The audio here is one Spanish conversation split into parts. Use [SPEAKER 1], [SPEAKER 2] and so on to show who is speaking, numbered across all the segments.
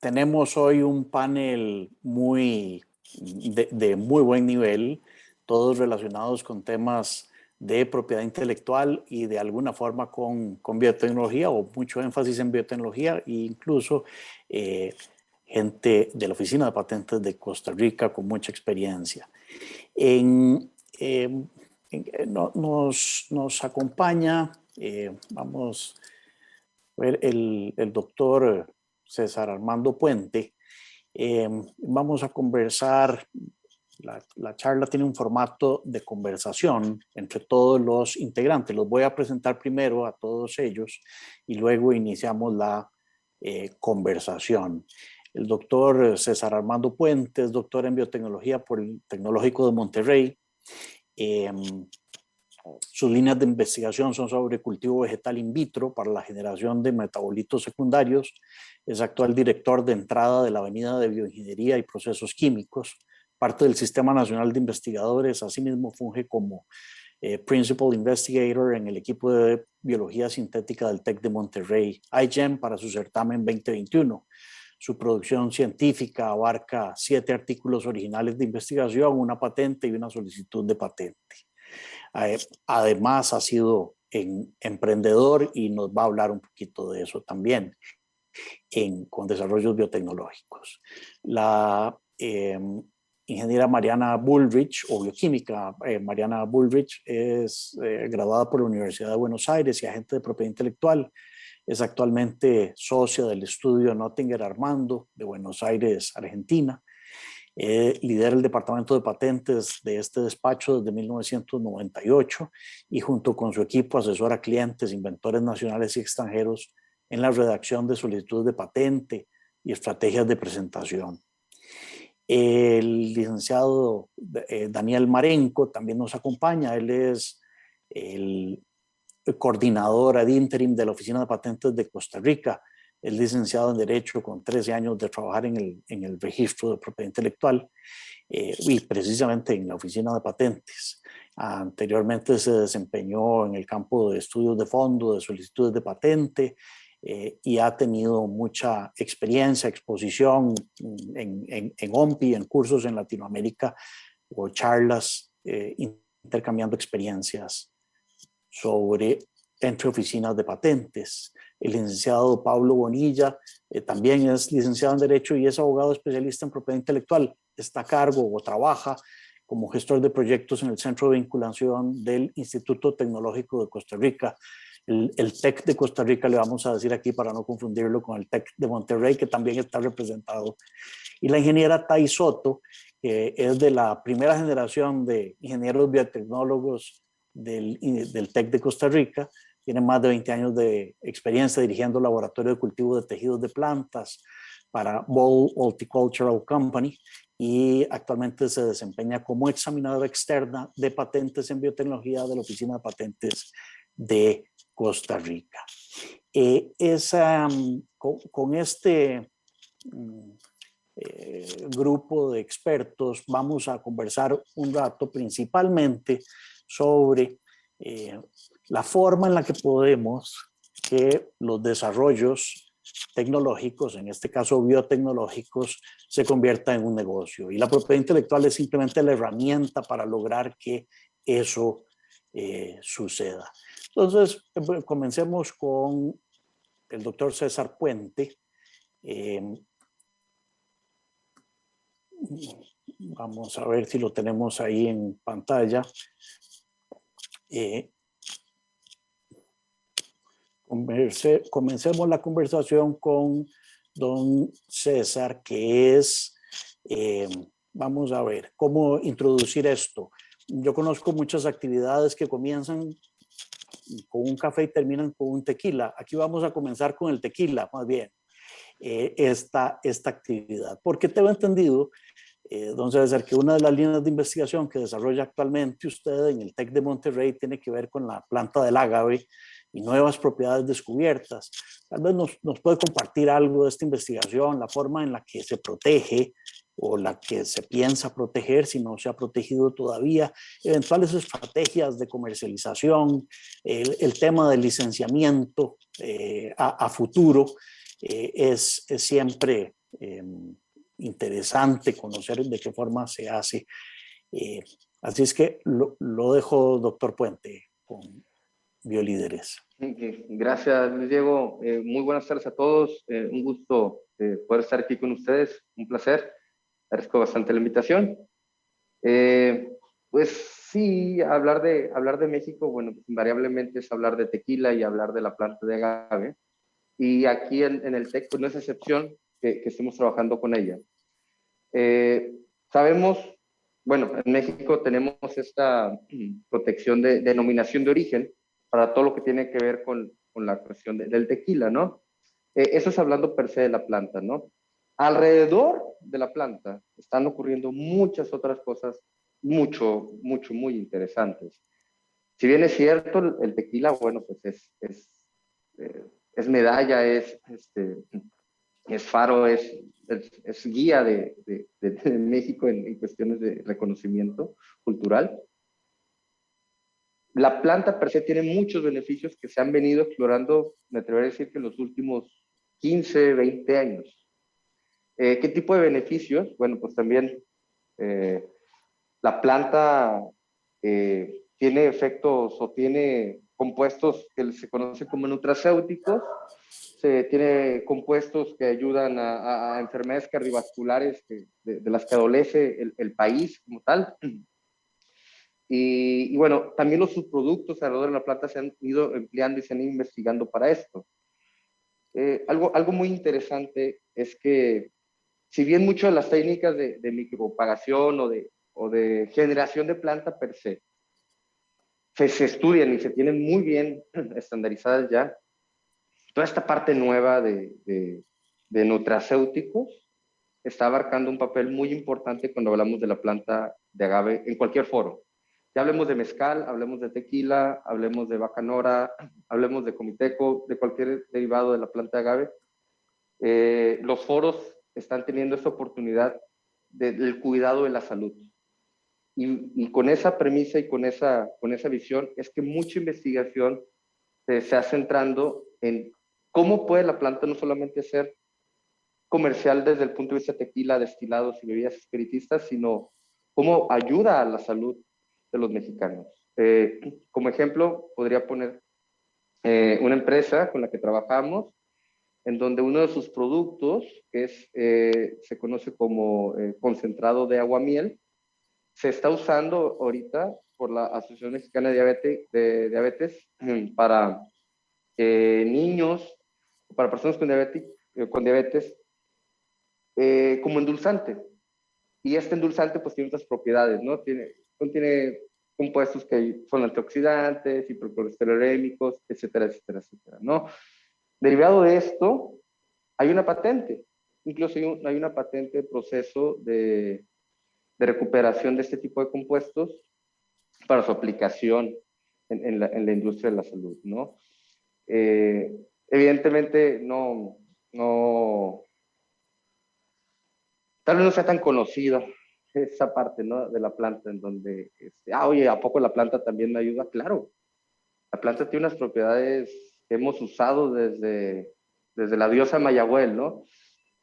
[SPEAKER 1] Tenemos hoy un panel de muy buen nivel, todos relacionados con temas de propiedad intelectual y de alguna forma con biotecnología, o mucho énfasis en biotecnología, e incluso gente de la Oficina de Patentes de Costa Rica con mucha experiencia. Nos acompaña, vamos a ver, el doctor César Armando Puente. Vamos a conversar. La charla tiene un formato de conversación entre todos los integrantes. Los voy a presentar primero a todos ellos y luego iniciamos la conversación. El doctor César Armando Puente es doctor en biotecnología por el Tecnológico de Monterrey. Sus líneas de investigación son sobre cultivo vegetal in vitro para la generación de metabolitos secundarios. Es actual director de entrada de la Avenida de Bioingeniería y Procesos Químicos, parte del Sistema Nacional de Investigadores. Asimismo, funge como Principal Investigator en el equipo de Biología Sintética del TEC de Monterrey, iGEM, para su certamen 2021. Su producción científica abarca 7 artículos originales de investigación, una patente y una solicitud de patente. Además, ha sido emprendedor y nos va a hablar un poquito de eso también con desarrollos biotecnológicos. La ingeniera Mariana Bullrich, o bioquímica Mariana Bullrich, es graduada por la Universidad de Buenos Aires y agente de propiedad intelectual. Es actualmente socia del estudio Nottinger Armando de Buenos Aires, Argentina. Lidera el departamento de patentes de este despacho desde 1998 y junto con su equipo asesora a clientes, inventores nacionales y extranjeros en la redacción de solicitudes de patente y estrategias de presentación. El licenciado Daniel Marenco también nos acompaña. Él es el coordinador ad interim de la Oficina de Patentes de Costa Rica. Es licenciado en Derecho con 13 años de trabajar en el registro de propiedad intelectual y precisamente en la Oficina de Patentes. Anteriormente se desempeñó en el campo de estudios de fondo, de solicitudes de patente, y ha tenido mucha experiencia, exposición en OMPI, en cursos en Latinoamérica o charlas intercambiando experiencias entre oficinas de patentes. El licenciado Pablo Bonilla también es licenciado en Derecho y es abogado especialista en propiedad intelectual. Está a cargo o trabaja como gestor de proyectos en el Centro de Vinculación del Instituto Tecnológico de Costa Rica. El TEC de Costa Rica le vamos a decir aquí para no confundirlo con el TEC de Monterrey, que también está representado. Y la ingeniera Tai Soto, que es de la primera generación de ingenieros biotecnólogos del TEC de Costa Rica. Tiene más de 20 años de experiencia dirigiendo laboratorio de cultivo de tejidos de plantas para Boll Horticultural Company y actualmente se desempeña como examinadora externa de patentes en biotecnología de la Oficina de Patentes de Costa Rica. Con este grupo de expertos vamos a conversar un rato principalmente sobre la forma en la que podemos que los desarrollos tecnológicos, en este caso biotecnológicos, se conviertan en un negocio. Y la propiedad intelectual es simplemente la herramienta para lograr que eso suceda. Entonces, comencemos con el doctor César Puente. Vamos a ver si lo tenemos ahí en pantalla. Comencemos la conversación con don César, que es, vamos a ver, cómo introducir esto. Yo conozco muchas actividades que comienzan con un café y terminan con un tequila. Aquí vamos a comenzar con el tequila, más bien, esta actividad. Porque tengo entendido, don César, que una de las líneas de investigación que desarrolla actualmente usted en el TEC de Monterrey tiene que ver con la planta del ágave y nuevas propiedades descubiertas. Tal vez nos puede compartir algo de esta investigación, la forma en la que se protege o la que se piensa proteger si no se ha protegido todavía, eventuales estrategias de comercialización, el tema del licenciamiento a futuro. Es siempre interesante conocer de qué forma se hace. Así es que lo dejo, doctor Puente, con Biolíderes.
[SPEAKER 2] Gracias, Luis Diego. Muy buenas tardes a todos. Un gusto poder estar aquí con ustedes. Un placer. Agradezco bastante la invitación. Pues sí, hablar de México, bueno, pues invariablemente es hablar de tequila y hablar de la planta de agave. Y aquí en el TEC, pues no es excepción que estemos trabajando con ella. Sabemos, bueno, en México tenemos esta protección de denominación de origen para todo lo que tiene que ver con la cuestión del tequila, ¿no? Eso es hablando per se de la planta, ¿no? Alrededor de la planta están ocurriendo muchas otras cosas muy interesantes. Si bien es cierto, el tequila, bueno, pues es medalla, es faro, es guía de México en cuestiones de reconocimiento cultural. La planta per se tiene muchos beneficios que se han venido explorando, me atrevería a decir que en los últimos 15, 20 años. ¿Qué tipo de beneficios? Bueno, pues también la planta tiene efectos o tiene compuestos que se conocen como nutracéuticos, se tiene compuestos que ayudan a enfermedades cardiovasculares de las que adolece el país como tal. Y bueno, también los subproductos alrededor de la planta se han ido empleando y se han ido investigando para esto. Algo muy interesante es que si bien muchas de las técnicas de micropropagación o de generación de planta per se estudian y se tienen muy bien estandarizadas ya, toda esta parte nueva de nutracéuticos está abarcando un papel muy importante cuando hablamos de la planta de agave en cualquier foro. Ya hablemos de mezcal, hablemos de tequila, hablemos de bacanora, hablemos de comiteco, de cualquier derivado de la planta de agave. Los foros están teniendo esta oportunidad del cuidado de la salud. Y con esa premisa y con esa visión es que mucha investigación se está centrando en cómo puede la planta no solamente ser comercial desde el punto de vista de tequila, destilados y bebidas espiritistas, sino cómo ayuda a la salud de los mexicanos. Como ejemplo, podría poner una empresa con la que trabajamos, en donde uno de sus productos, que se conoce como concentrado de aguamiel, se está usando ahorita por la Asociación Mexicana de Diabetes para niños, para personas con diabetes como endulzante. Y este endulzante pues tiene otras propiedades, ¿no? Contiene compuestos que son antioxidantes, hipercolesterolémicos, etcétera, etcétera, etcétera, ¿no? Derivado de esto, hay una patente. Incluso hay una patente de proceso de recuperación de este tipo de compuestos para su aplicación en la industria de la salud, ¿no? Evidentemente tal vez no sea tan conocida esa parte, ¿no? De la planta en donde, oye, ¿a poco la planta también me ayuda? Claro, la planta tiene unas propiedades que hemos usado desde la diosa Mayahuel, ¿no?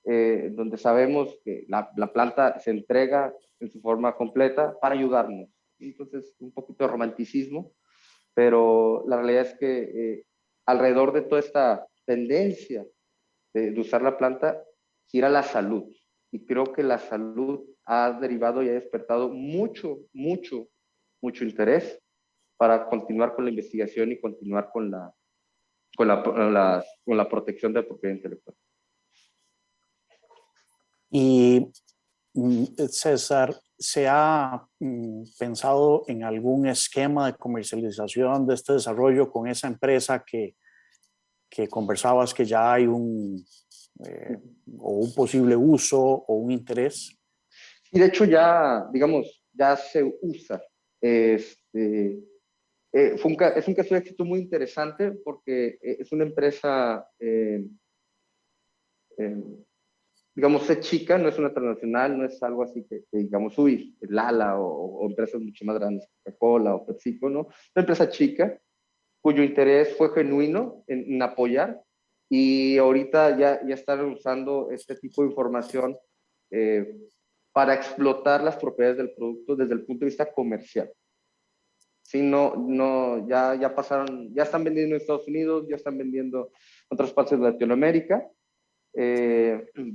[SPEAKER 2] Donde sabemos que la planta se entrega en su forma completa para ayudarnos. Entonces, un poquito de romanticismo, pero la realidad es que alrededor de toda esta tendencia de usar la planta gira la salud. Y creo que la salud ha derivado y ha despertado mucho interés para continuar con la investigación y continuar con la protección de la propiedad intelectual.
[SPEAKER 1] Y César, ¿se ha pensado en algún esquema de comercialización de este desarrollo con esa empresa que conversabas que ya hay o un posible uso o un interés?
[SPEAKER 2] Y de hecho ya, digamos, ya se usa. Es un caso de éxito muy interesante porque es una empresa digamos, es chica, no es una transnacional, no es algo así que digamos, uy, Lala o empresas mucho más grandes, Coca-Cola o PepsiCo, ¿no? Una empresa chica cuyo interés fue genuino en apoyar y ahorita ya están usando este tipo de información eh, para explotar las propiedades del producto desde el punto de vista comercial. Sí, ya pasaron, ya están vendiendo en Estados Unidos, ya están vendiendo en otras partes de Latinoamérica.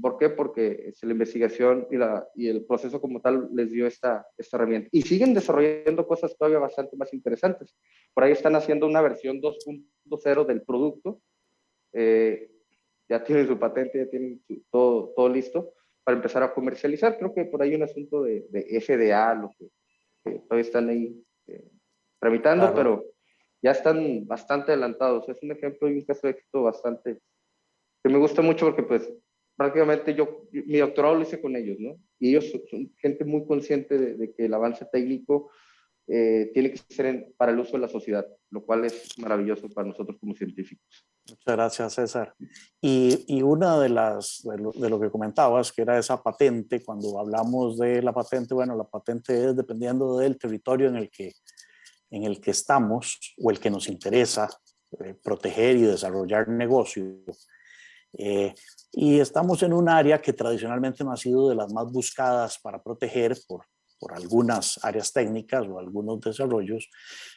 [SPEAKER 2] ¿Por qué? Porque la investigación y el proceso como tal les dio esta herramienta. Y siguen desarrollando cosas todavía bastante más interesantes. Por ahí están haciendo una versión 2.0 del producto. Ya tienen su patente, ya tienen todo listo para empezar a comercializar. Creo que por ahí un asunto de FDA, lo que todavía están ahí tramitando,
[SPEAKER 1] Claro.
[SPEAKER 2] pero ya están bastante adelantados. Es un ejemplo y un caso de éxito bastante que me gusta mucho porque pues prácticamente mi doctorado lo hice con ellos, ¿no? Y ellos son gente muy consciente de que el avance técnico tiene que ser para el uso de la sociedad, lo cual es maravilloso para nosotros como científicos.
[SPEAKER 1] Muchas gracias, César. Y una de lo que comentabas, que era esa patente, cuando hablamos de la patente, bueno, la patente es dependiendo del territorio en el que estamos o el que nos interesa proteger y desarrollar negocio. Eh, y estamos en un área que tradicionalmente no ha sido de las más buscadas para proteger por algunas áreas técnicas o algunos desarrollos,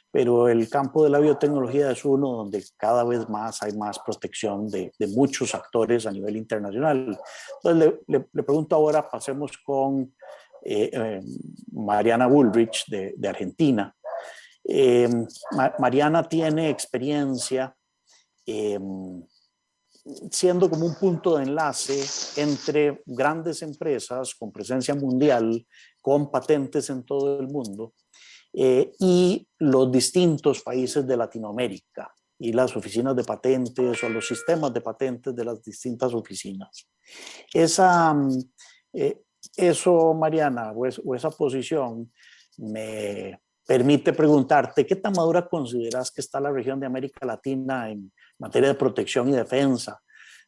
[SPEAKER 1] pero el campo de la biotecnología es uno donde cada vez más hay más protección de muchos actores a nivel internacional. Entonces le pregunto ahora, pasemos con Mariana Bullrich de Argentina. Mariana tiene experiencia siendo como un punto de enlace entre grandes empresas con presencia mundial, con patentes en todo el mundo, y los distintos países de Latinoamérica y las oficinas de patentes o los sistemas de patentes de las distintas oficinas. Esa, eh, eso, Mariana, o esa posición me permite preguntarte qué tan madura consideras que está la región de América Latina en materia de protección y defensa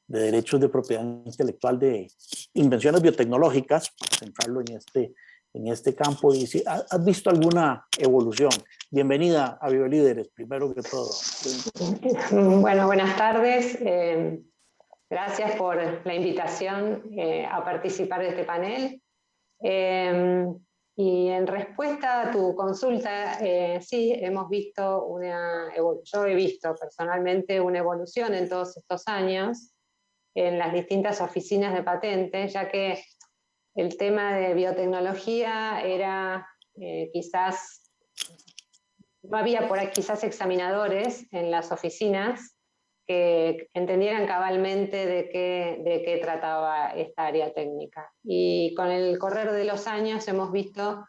[SPEAKER 1] de derechos de propiedad intelectual de invenciones biotecnológicas, para centrarlo en este campo, y si has visto alguna evolución. Bienvenida a BioLíderes, primero que todo.
[SPEAKER 3] Bueno, buenas tardes. Gracias por la invitación a participar de este panel. Y en respuesta a tu consulta, sí, hemos visto yo he visto personalmente una evolución en todos estos años en las distintas oficinas de patentes, ya que el tema de biotecnología era quizás, no había por ahí quizás examinadores en las oficinas que entendieran cabalmente de qué trataba esta área técnica. Y con el correr de los años hemos visto,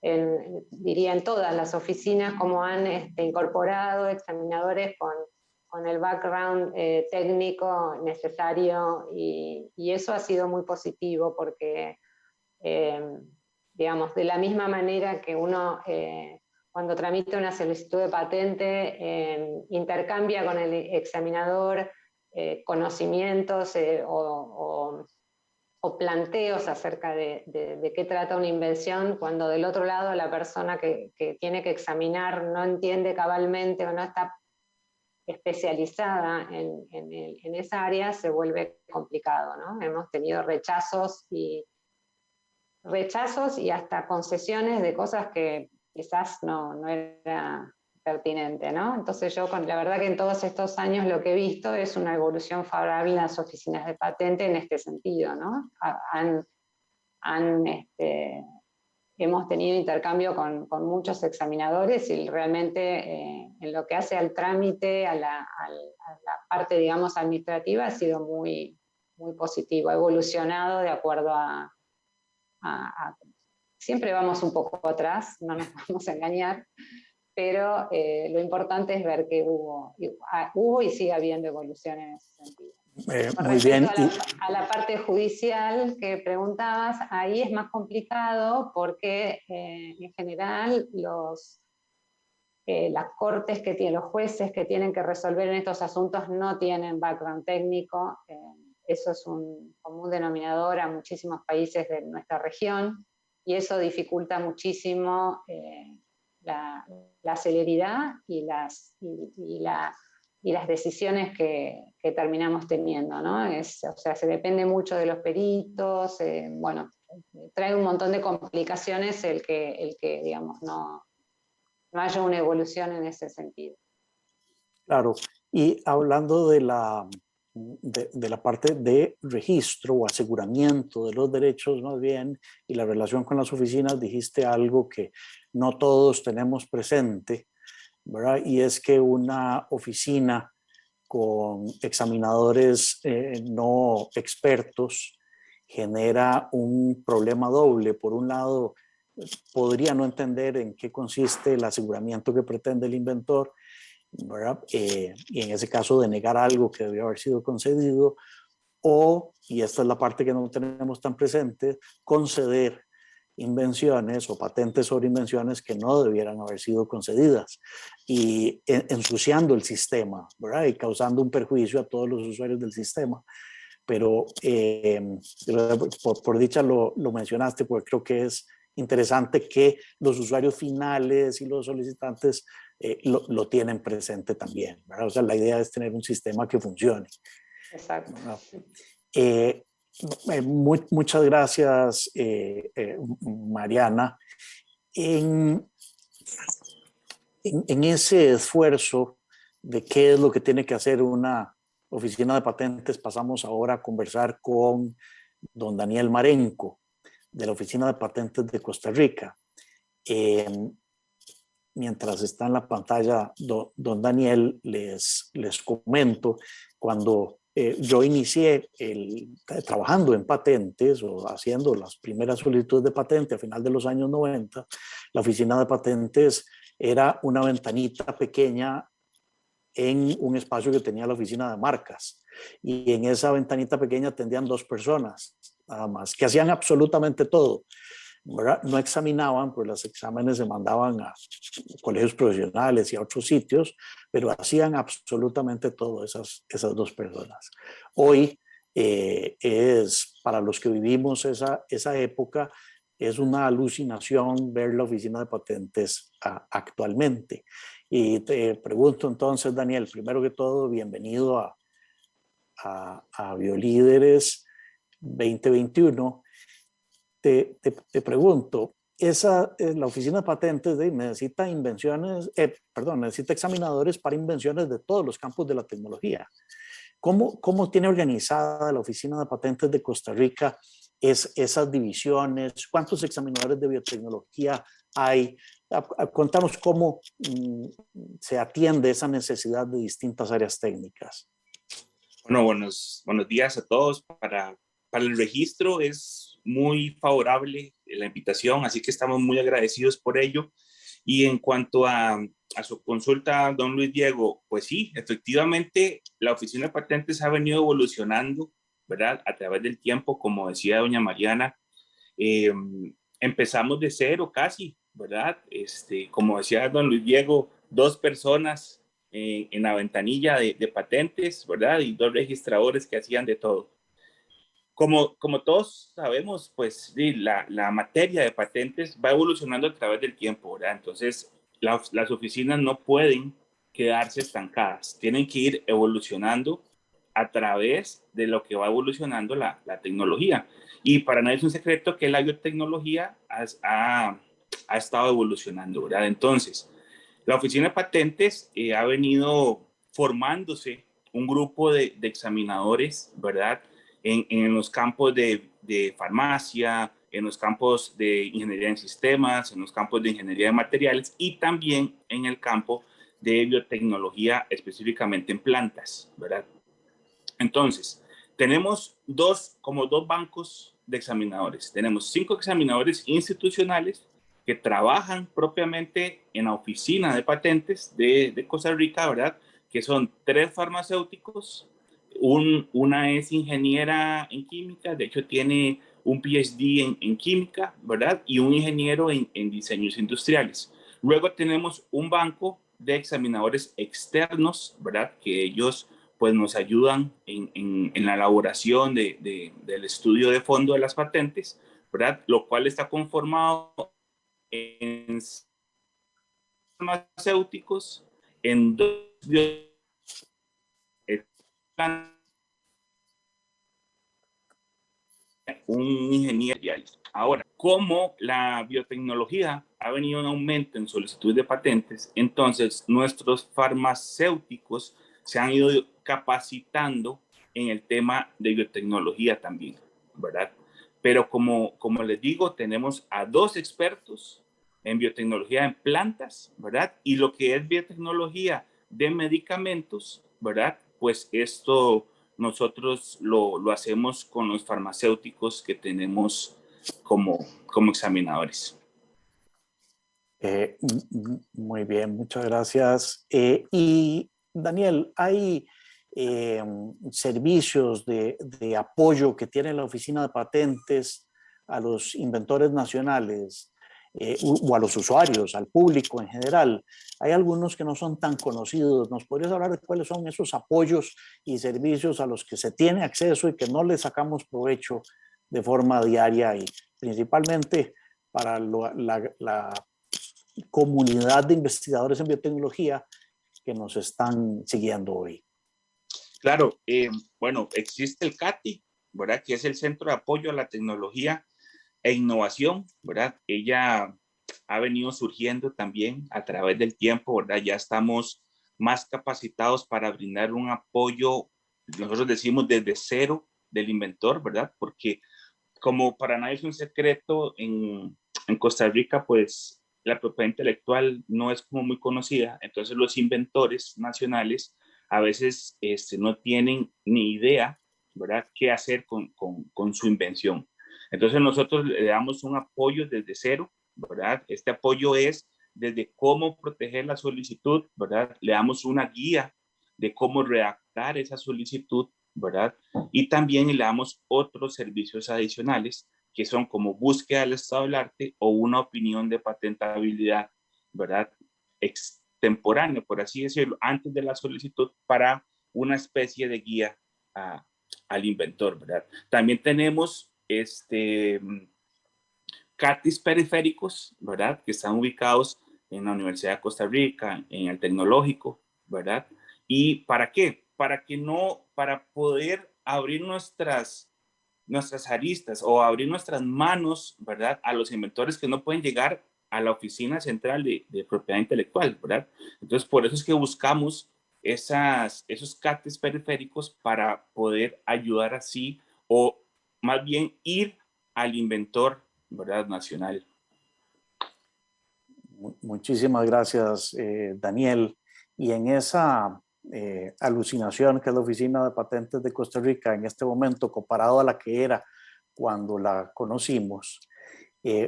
[SPEAKER 3] diría en todas las oficinas, cómo han incorporado examinadores con el background técnico necesario y eso ha sido muy positivo porque, digamos, de la misma manera que uno cuando tramita una solicitud de patente intercambia con el examinador conocimientos o planteos acerca de qué trata una invención, cuando del otro lado la persona que tiene que examinar no entiende cabalmente o no está especializada en esa área, se vuelve complicado, ¿no? Hemos tenido rechazos y hasta concesiones de cosas que quizás no era pertinente, ¿no? Entonces la verdad que en todos estos años lo que he visto es una evolución favorable en las oficinas de patente en este sentido, ¿no? Hemos tenido intercambio con muchos examinadores y realmente en lo que hace al trámite, a la parte, digamos, administrativa, ha sido muy, muy positivo, ha evolucionado de acuerdo siempre vamos un poco atrás, no nos vamos a engañar, pero lo importante es ver que hubo y sigue habiendo evolución en ese sentido.
[SPEAKER 1] Muy bien.
[SPEAKER 3] A la parte judicial que preguntabas, ahí es más complicado porque en general las cortes que tienen, los jueces que tienen que resolver en estos asuntos no tienen background técnico. eso es un común denominador a muchísimos países de nuestra región, y eso dificulta muchísimo la celeridad y las decisiones que terminamos teniendo, ¿no? O sea, se depende mucho de los peritos, bueno, trae un montón de complicaciones el que digamos, no haya una evolución en ese sentido.
[SPEAKER 1] Claro, y hablando de la parte de registro o aseguramiento de los derechos más bien, y la relación con las oficinas, dijiste algo que no todos tenemos presente, ¿verdad? Y es que una oficina con examinadores no expertos genera un problema doble. Por un lado, podría no entender en qué consiste el aseguramiento que pretende el inventor, ¿verdad? Y en ese caso denegar algo que debió haber sido concedido, o, y esta es la parte que no tenemos tan presente, conceder invenciones o patentes sobre invenciones que no debieran haber sido concedidas, y ensuciando el sistema, ¿verdad? Y causando un perjuicio a todos los usuarios del sistema. Pero por dicha lo mencionaste, porque creo que es interesante que los usuarios finales y los solicitantes lo tienen presente también, ¿verdad? O sea, la idea es tener un sistema que funcione.
[SPEAKER 3] Exacto.
[SPEAKER 1] Muchas gracias, Mariana. En ese esfuerzo de qué es lo que tiene que hacer una oficina de patentes, pasamos ahora a conversar con don Daniel Marenco, de la Oficina de Patentes de Costa Rica. Mientras está en la pantalla don Daniel, les comento, cuando yo inicié trabajando en patentes o haciendo las primeras solicitudes de patente a final de los años 90, la oficina de patentes era una ventanita pequeña en un espacio que tenía la oficina de marcas, y en esa ventanita pequeña atendían 2 personas nada más, que hacían absolutamente todo, ¿verdad? No examinaban, pues los exámenes se mandaban a colegios profesionales y a otros sitios, pero hacían absolutamente todo esas 2 personas. Hoy para los que vivimos esa época, es una alucinación ver la oficina de patentes actualmente. Y te pregunto entonces, Daniel, primero que todo, bienvenido a Biolíderes 2021. Te pregunto, la oficina de patentes necesita necesita examinadores para invenciones de todos los campos de la tecnología. ¿Cómo tiene organizada la oficina de patentes de Costa Rica esas divisiones? ¿Cuántos examinadores de biotecnología hay? Contanos cómo se atiende esa necesidad de distintas áreas técnicas.
[SPEAKER 4] Bueno, buenos días a todos. Para el registro es muy favorable la invitación, así que estamos muy agradecidos por ello. Y en cuanto a su consulta, don Luis Diego, pues sí, efectivamente, la Oficina de Patentes ha venido evolucionando, ¿verdad? A través del tiempo, como decía doña Mariana, empezamos de cero casi, ¿verdad? Como decía don Luis Diego, 2 personas en la ventanilla de patentes, ¿verdad? Y 2 registradores que hacían de todo. Como todos sabemos, pues la materia de patentes va evolucionando a través del tiempo, ¿verdad? Entonces, las oficinas no pueden quedarse estancadas, tienen que ir evolucionando a través de lo que va evolucionando la tecnología. Y para nadie es un secreto que la biotecnología ha estado evolucionando, ¿verdad? Entonces, la Oficina de Patentes ha venido formándose un grupo de examinadores, ¿verdad? En los campos de farmacia, en los campos de ingeniería en sistemas, en los campos de ingeniería de materiales y también en el campo de biotecnología, específicamente en plantas, ¿verdad? Entonces, tenemos dos bancos de examinadores. Tenemos 5 examinadores institucionales que trabajan propiamente en la oficina de patentes de Costa Rica, ¿verdad? Que son 3 farmacéuticos. Una es ingeniera en química, de hecho tiene un PhD en química, ¿verdad? Y un ingeniero en diseños industriales. Luego tenemos un banco de examinadores externos, ¿verdad? Que ellos pues nos ayudan en la elaboración del estudio de fondo de las patentes, ¿verdad? Lo cual está conformado en farmacéuticos, en dos un ingeniero. Ahora, como la biotecnología ha venido en aumento en solicitud de patentes, entonces nuestros farmacéuticos se han ido capacitando en el tema de biotecnología también, ¿verdad? Pero como les digo, tenemos a 2 expertos en biotecnología en plantas, ¿verdad? Y lo que es biotecnología de medicamentos, ¿verdad? Pues esto nosotros lo hacemos con los farmacéuticos que tenemos como examinadores.
[SPEAKER 1] Muy bien, muchas gracias. Y Daniel, ¿hay servicios de apoyo que tiene la Oficina de Patentes a los inventores nacionales o a los usuarios, al público en general? Hay algunos que no son tan conocidos. ¿Nos podrías hablar de cuáles son esos apoyos y servicios a los que se tiene acceso y que no les sacamos provecho de forma diaria y principalmente para la comunidad de investigadores en biotecnología que nos están siguiendo hoy?
[SPEAKER 4] Claro, bueno, existe el CATI, ¿verdad? Que es el Centro de Apoyo a la Tecnología e Innovación, ¿verdad? Ella ha venido surgiendo también a través del tiempo, ¿verdad? Ya estamos más capacitados para brindar un apoyo, nosotros decimos desde cero del inventor, ¿verdad? Porque como para nadie es un secreto, en Costa Rica, pues la propiedad intelectual no es como muy conocida, entonces los inventores nacionales a veces no tienen ni idea, ¿verdad?, qué hacer con su invención. Entonces nosotros le damos un apoyo desde cero, ¿verdad? Este apoyo es desde cómo proteger la solicitud, ¿verdad? Le damos una guía de cómo redactar esa solicitud, ¿verdad? Y también le damos otros servicios adicionales que son como búsqueda del estado del arte o una opinión de patentabilidad, ¿verdad? Extemporánea, por así decirlo, antes de la solicitud para una especie de guía al inventor, ¿verdad? También tenemos CATIs periféricos, ¿verdad? Que están ubicados en la Universidad de Costa Rica, en el Tecnológico, ¿verdad? ¿Y para qué? Para poder abrir nuestras aristas o abrir nuestras manos, ¿verdad?, a los inventores que no pueden llegar a la oficina central de propiedad intelectual, ¿verdad? Entonces, por eso es que buscamos esos CATIs periféricos para poder ayudar así o más bien ir al inventor, ¿verdad?, nacional.
[SPEAKER 1] Muchísimas gracias, Daniel. Y en esa alucinación que es la Oficina de Patentes de Costa Rica en este momento, comparado a la que era cuando la conocimos,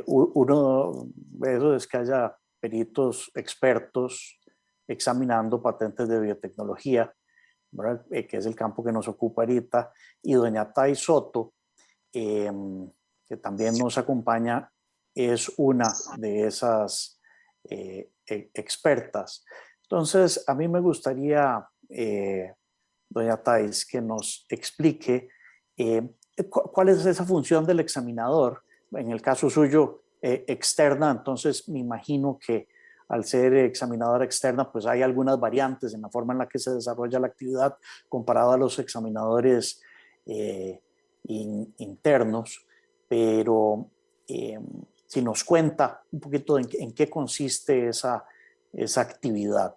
[SPEAKER 1] uno de eso es que haya peritos expertos examinando patentes de biotecnología, ¿verdad? Que es el campo que nos ocupa ahorita, y doña Tai Soto, que también nos acompaña, es una de esas expertas. Entonces, a mí me gustaría, doña Thais, que nos explique cuál es esa función del examinador, en el caso suyo, externa. Entonces, me imagino que al ser examinadora externa, pues hay algunas variantes en la forma en la que se desarrolla la actividad comparado a los examinadores internos, pero si nos cuenta un poquito en qué consiste esa actividad.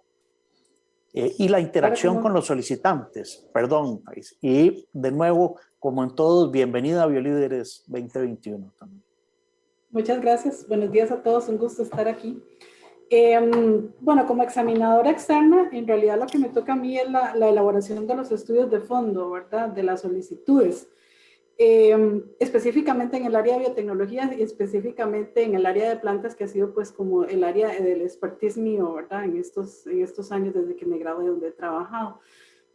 [SPEAKER 1] Y la interacción con los solicitantes, perdón. Y de nuevo, como en todos, bienvenida a Biolíderes 2021 también.
[SPEAKER 5] Muchas gracias. Buenos días a todos. Un gusto estar aquí. Bueno, como examinadora externa, en realidad lo que me toca a mí es la elaboración de los estudios de fondo, ¿verdad? De las solicitudes. Específicamente en el área de biotecnología y específicamente en el área de plantas, que ha sido pues como el área del expertise mío, ¿verdad? En estos años desde que me gradué, donde he trabajado.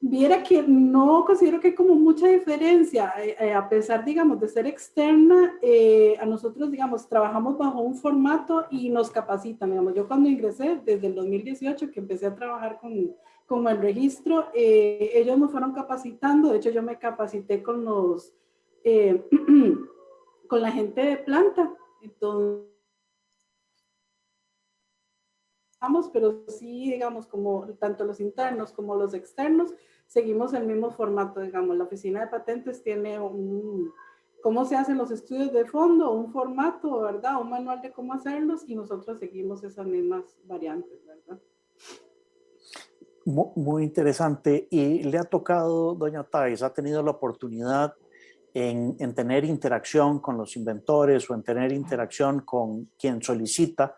[SPEAKER 5] Viera que no considero que hay como mucha diferencia, a pesar, digamos, de ser externa, a nosotros, digamos, trabajamos bajo un formato y nos capacitan, digamos. Yo cuando ingresé, desde el 2018, que empecé a trabajar como el registro, ellos nos fueron capacitando. De hecho, yo me capacité con los, con la gente de planta. Entonces, pero sí, digamos, como tanto los internos como los externos, seguimos el mismo formato, digamos. La oficina de patentes tiene cómo se hacen los estudios de fondo, un formato, ¿verdad? Un manual de cómo hacerlos, y nosotros seguimos esas mismas variantes, ¿verdad?
[SPEAKER 1] Muy interesante. ¿Y le ha tocado, doña Thais, ha tenido la oportunidad en tener interacción con los inventores o en tener interacción con quien solicita,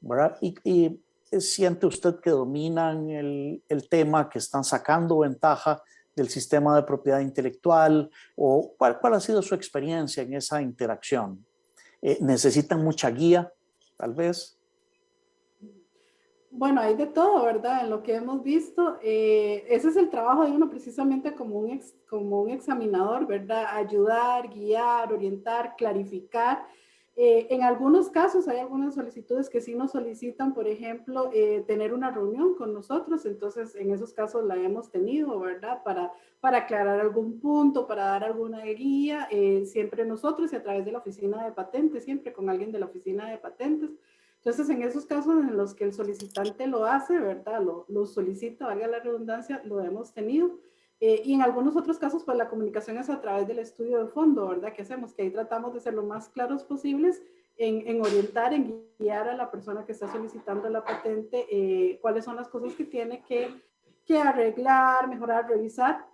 [SPEAKER 1] ¿verdad? Y siente usted que dominan el tema, que están sacando ventaja del sistema de propiedad intelectual? ¿O cuál ha sido su experiencia en esa interacción? ¿Necesitan mucha guía, tal vez?
[SPEAKER 5] Bueno, hay de todo, ¿verdad? En lo que hemos visto, ese es el trabajo de uno precisamente como como un examinador, ¿verdad? Ayudar, guiar, orientar, clarificar. En algunos casos hay algunas solicitudes que sí nos solicitan, por ejemplo, tener una reunión con nosotros. Entonces en esos casos la hemos tenido, ¿verdad? Para aclarar algún punto, para dar alguna guía, siempre nosotros y a través de la oficina de patentes, siempre con alguien de la oficina de patentes. Entonces, en esos casos en los que el solicitante lo hace, ¿verdad? Lo solicita, valga la redundancia, lo hemos tenido. Y en algunos otros casos, pues la comunicación es a través del estudio de fondo, ¿verdad? ¿Qué hacemos? Que ahí tratamos de ser lo más claros posibles en orientar, en guiar a la persona que está solicitando la patente, cuáles son las cosas que tiene que arreglar, mejorar, revisar,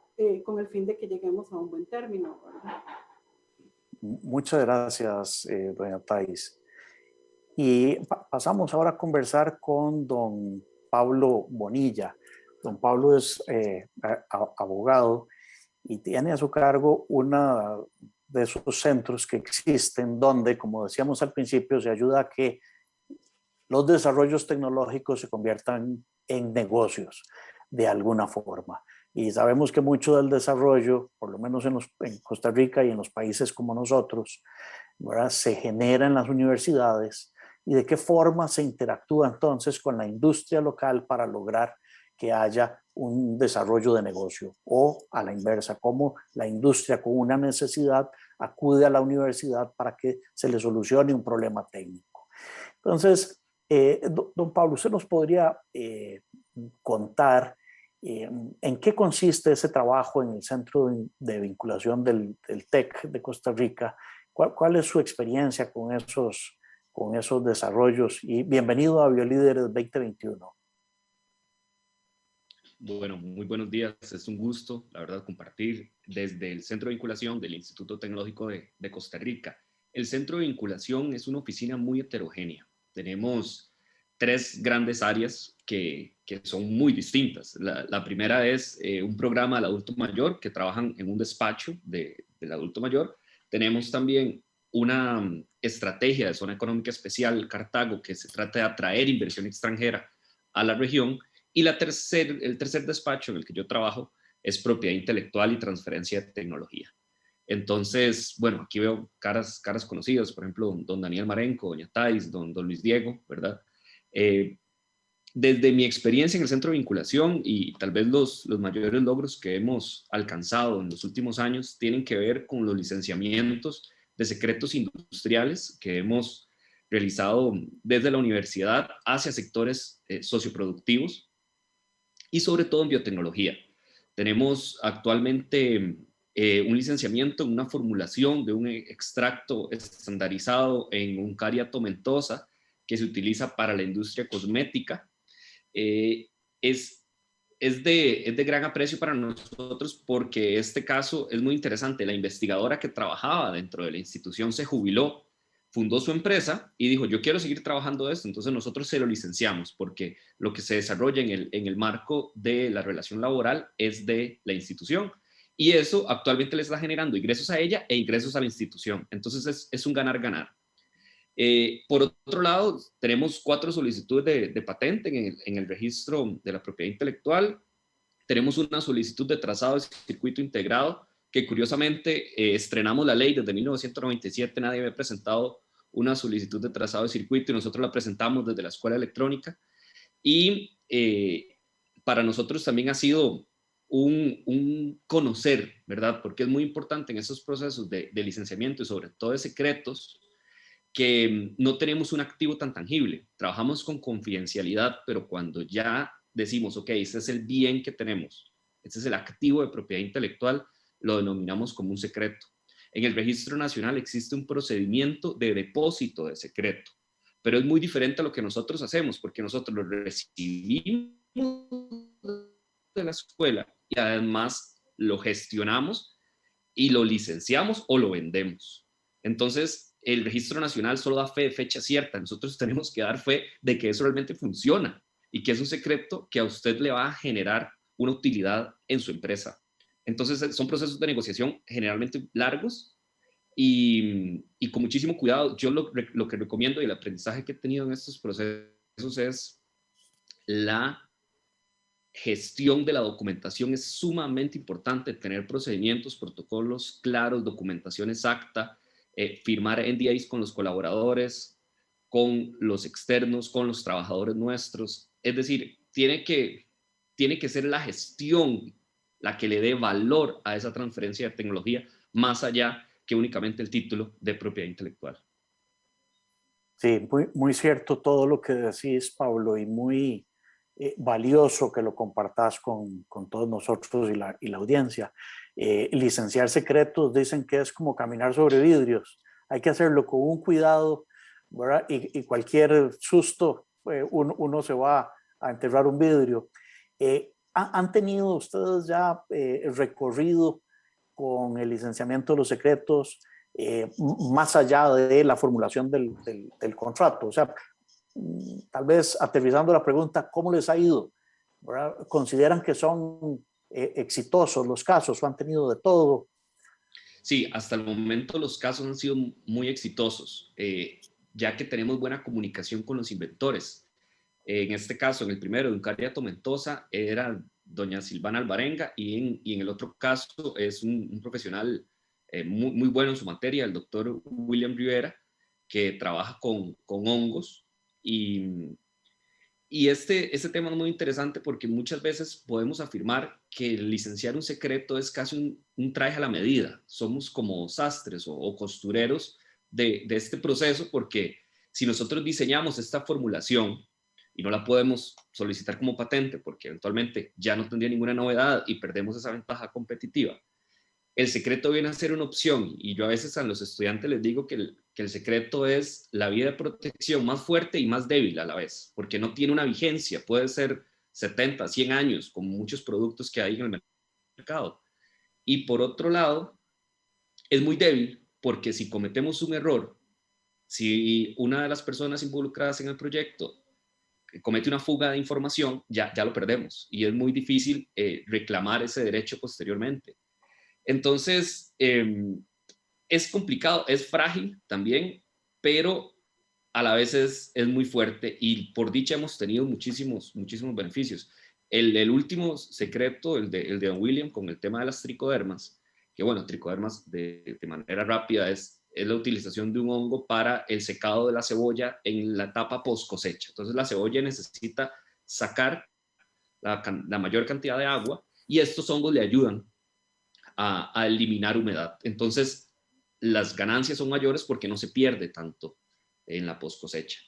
[SPEAKER 5] con el fin de que lleguemos a un buen término, ¿verdad?
[SPEAKER 1] Muchas gracias, doña Thais. Y pasamos ahora a conversar con don Pablo Bonilla. Don Pablo es abogado y tiene a su cargo uno de esos centros que existen donde, como decíamos al principio, se ayuda a que los desarrollos tecnológicos se conviertan en negocios de alguna forma. Y sabemos que mucho del desarrollo, por lo menos en Costa Rica y en los países como nosotros, ¿verdad?, se genera en las universidades. ¿Y de qué forma se interactúa entonces con la industria local para lograr que haya un desarrollo de negocio? O a la inversa, cómo la industria con una necesidad acude a la universidad para que se le solucione un problema técnico. Entonces, don Pablo, ¿usted nos podría contar en qué consiste ese trabajo en el Centro de Vinculación del TEC de Costa Rica? ¿Cuál es su experiencia con esos desarrollos? Y bienvenido a BioLíderes 2021.
[SPEAKER 6] Bueno, muy buenos días. Es un gusto, la verdad, compartir desde el Centro de Vinculación del Instituto Tecnológico de Costa Rica. El Centro de Vinculación es una oficina muy heterogénea. Tenemos 3 grandes áreas que son muy distintas. La primera es un programa del adulto mayor, que trabajan en un despacho del adulto mayor. Tenemos también una estrategia de zona económica especial, Cartago, que se trata de atraer inversión extranjera a la región. Y el tercer despacho en el que yo trabajo es propiedad intelectual y transferencia de tecnología. Entonces, bueno, aquí veo caras conocidas, por ejemplo, don Daniel Marenco, doña Thais, don Luis Diego, ¿verdad? Desde mi experiencia en el Centro de Vinculación y tal vez los mayores logros que hemos alcanzado en los últimos años tienen que ver con los licenciamientos de secretos industriales que hemos realizado desde la universidad hacia sectores socioproductivos y sobre todo en biotecnología. Tenemos actualmente un licenciamiento en una formulación de un extracto estandarizado en Uncaria tomentosa que se utiliza para la industria cosmética. Es de gran aprecio para nosotros porque este caso es muy interesante. La investigadora que trabajaba dentro de la institución se jubiló, fundó su empresa y dijo, yo quiero seguir trabajando esto. Entonces nosotros se lo licenciamos porque lo que se desarrolla en el marco de la relación laboral es de la institución. Y eso actualmente le está generando ingresos a ella e ingresos a la institución. Entonces es un ganar-ganar. Por otro lado, tenemos 4 solicitudes de patente en el registro de la propiedad intelectual. Tenemos una solicitud de trazado de circuito integrado, que curiosamente estrenamos la ley desde 1997, nadie había presentado una solicitud de trazado de circuito y nosotros la presentamos desde la Escuela Electrónica. Y para nosotros también ha sido un conocer, ¿verdad? Porque es muy importante en esos procesos de licenciamiento y sobre todo de secretos, que no tenemos un activo tan tangible. Trabajamos con confidencialidad, pero cuando ya decimos, ok, este es el bien que tenemos, este es el activo de propiedad intelectual, lo denominamos como un secreto. En el Registro Nacional existe un procedimiento de depósito de secreto, pero es muy diferente a lo que nosotros hacemos, porque nosotros lo recibimos de la escuela y además lo gestionamos y lo licenciamos o lo vendemos. Entonces, el Registro Nacional solo da fe de fecha cierta. Nosotros tenemos que dar fe de que eso realmente funciona y que es un secreto que a usted le va a generar una utilidad en su empresa. Entonces, son procesos de negociación generalmente largos y con muchísimo cuidado. Yo lo que recomiendo y el aprendizaje que he tenido en estos procesos es la gestión de la documentación. Es sumamente importante tener procedimientos, protocolos claros, documentación exacta, firmar NDAs con los colaboradores, con los externos, con los trabajadores nuestros. Es decir, tiene que ser la gestión la que le dé valor a esa transferencia de tecnología, más allá que únicamente el título de propiedad intelectual.
[SPEAKER 1] Sí, muy, muy cierto todo lo que decís, Pablo, y muy valioso que lo compartas con todos nosotros y la audiencia. Licenciar secretos dicen que es como caminar sobre vidrios. Hay que hacerlo con un cuidado, ¿verdad? Y cualquier susto, uno se va a enterrar un vidrio. ¿Han tenido ustedes ya recorrido con el licenciamiento de los secretos más allá de la formulación del contrato? O sea, tal vez aterrizando la pregunta, ¿cómo les ha ido? ¿Verdad? ¿Consideran que son exitosos los casos o han tenido de todo?
[SPEAKER 6] Sí, hasta el momento los casos han sido muy exitosos, ya que tenemos buena comunicación con los inventores. En este caso, en el primero, de Uncaria Tomentosa, era doña Silvana Alvarenga, y en el otro caso es un profesional muy, muy bueno en su materia, el doctor William Rivera, que trabaja con hongos. Y este tema es muy interesante porque muchas veces podemos afirmar que licenciar un secreto es casi un traje a la medida. Somos como sastres o costureros de este proceso, porque si nosotros diseñamos esta formulación y no la podemos solicitar como patente porque eventualmente ya no tendría ninguna novedad y perdemos esa ventaja competitiva, el secreto viene a ser una opción. Y yo a veces a los estudiantes les digo que el secreto es la vía de protección más fuerte y más débil a la vez, porque no tiene una vigencia, puede ser 70, 100 años, como muchos productos que hay en el mercado. Y por otro lado, es muy débil porque si cometemos un error, si una de las personas involucradas en el proyecto comete una fuga de información, ya lo perdemos y es muy difícil reclamar ese derecho posteriormente. Entonces, es complicado, es frágil también, pero a la vez es muy fuerte y por dicha hemos tenido muchísimos beneficios. El último secreto, el de Don William, con el tema de las tricodermas, que bueno, tricodermas de manera rápida es la utilización de un hongo para el secado de la cebolla en la etapa post cosecha. Entonces la cebolla necesita sacar la mayor cantidad de agua y estos hongos le ayudan a eliminar humedad. Entonces, las ganancias son mayores porque no se pierde tanto en la post cosecha.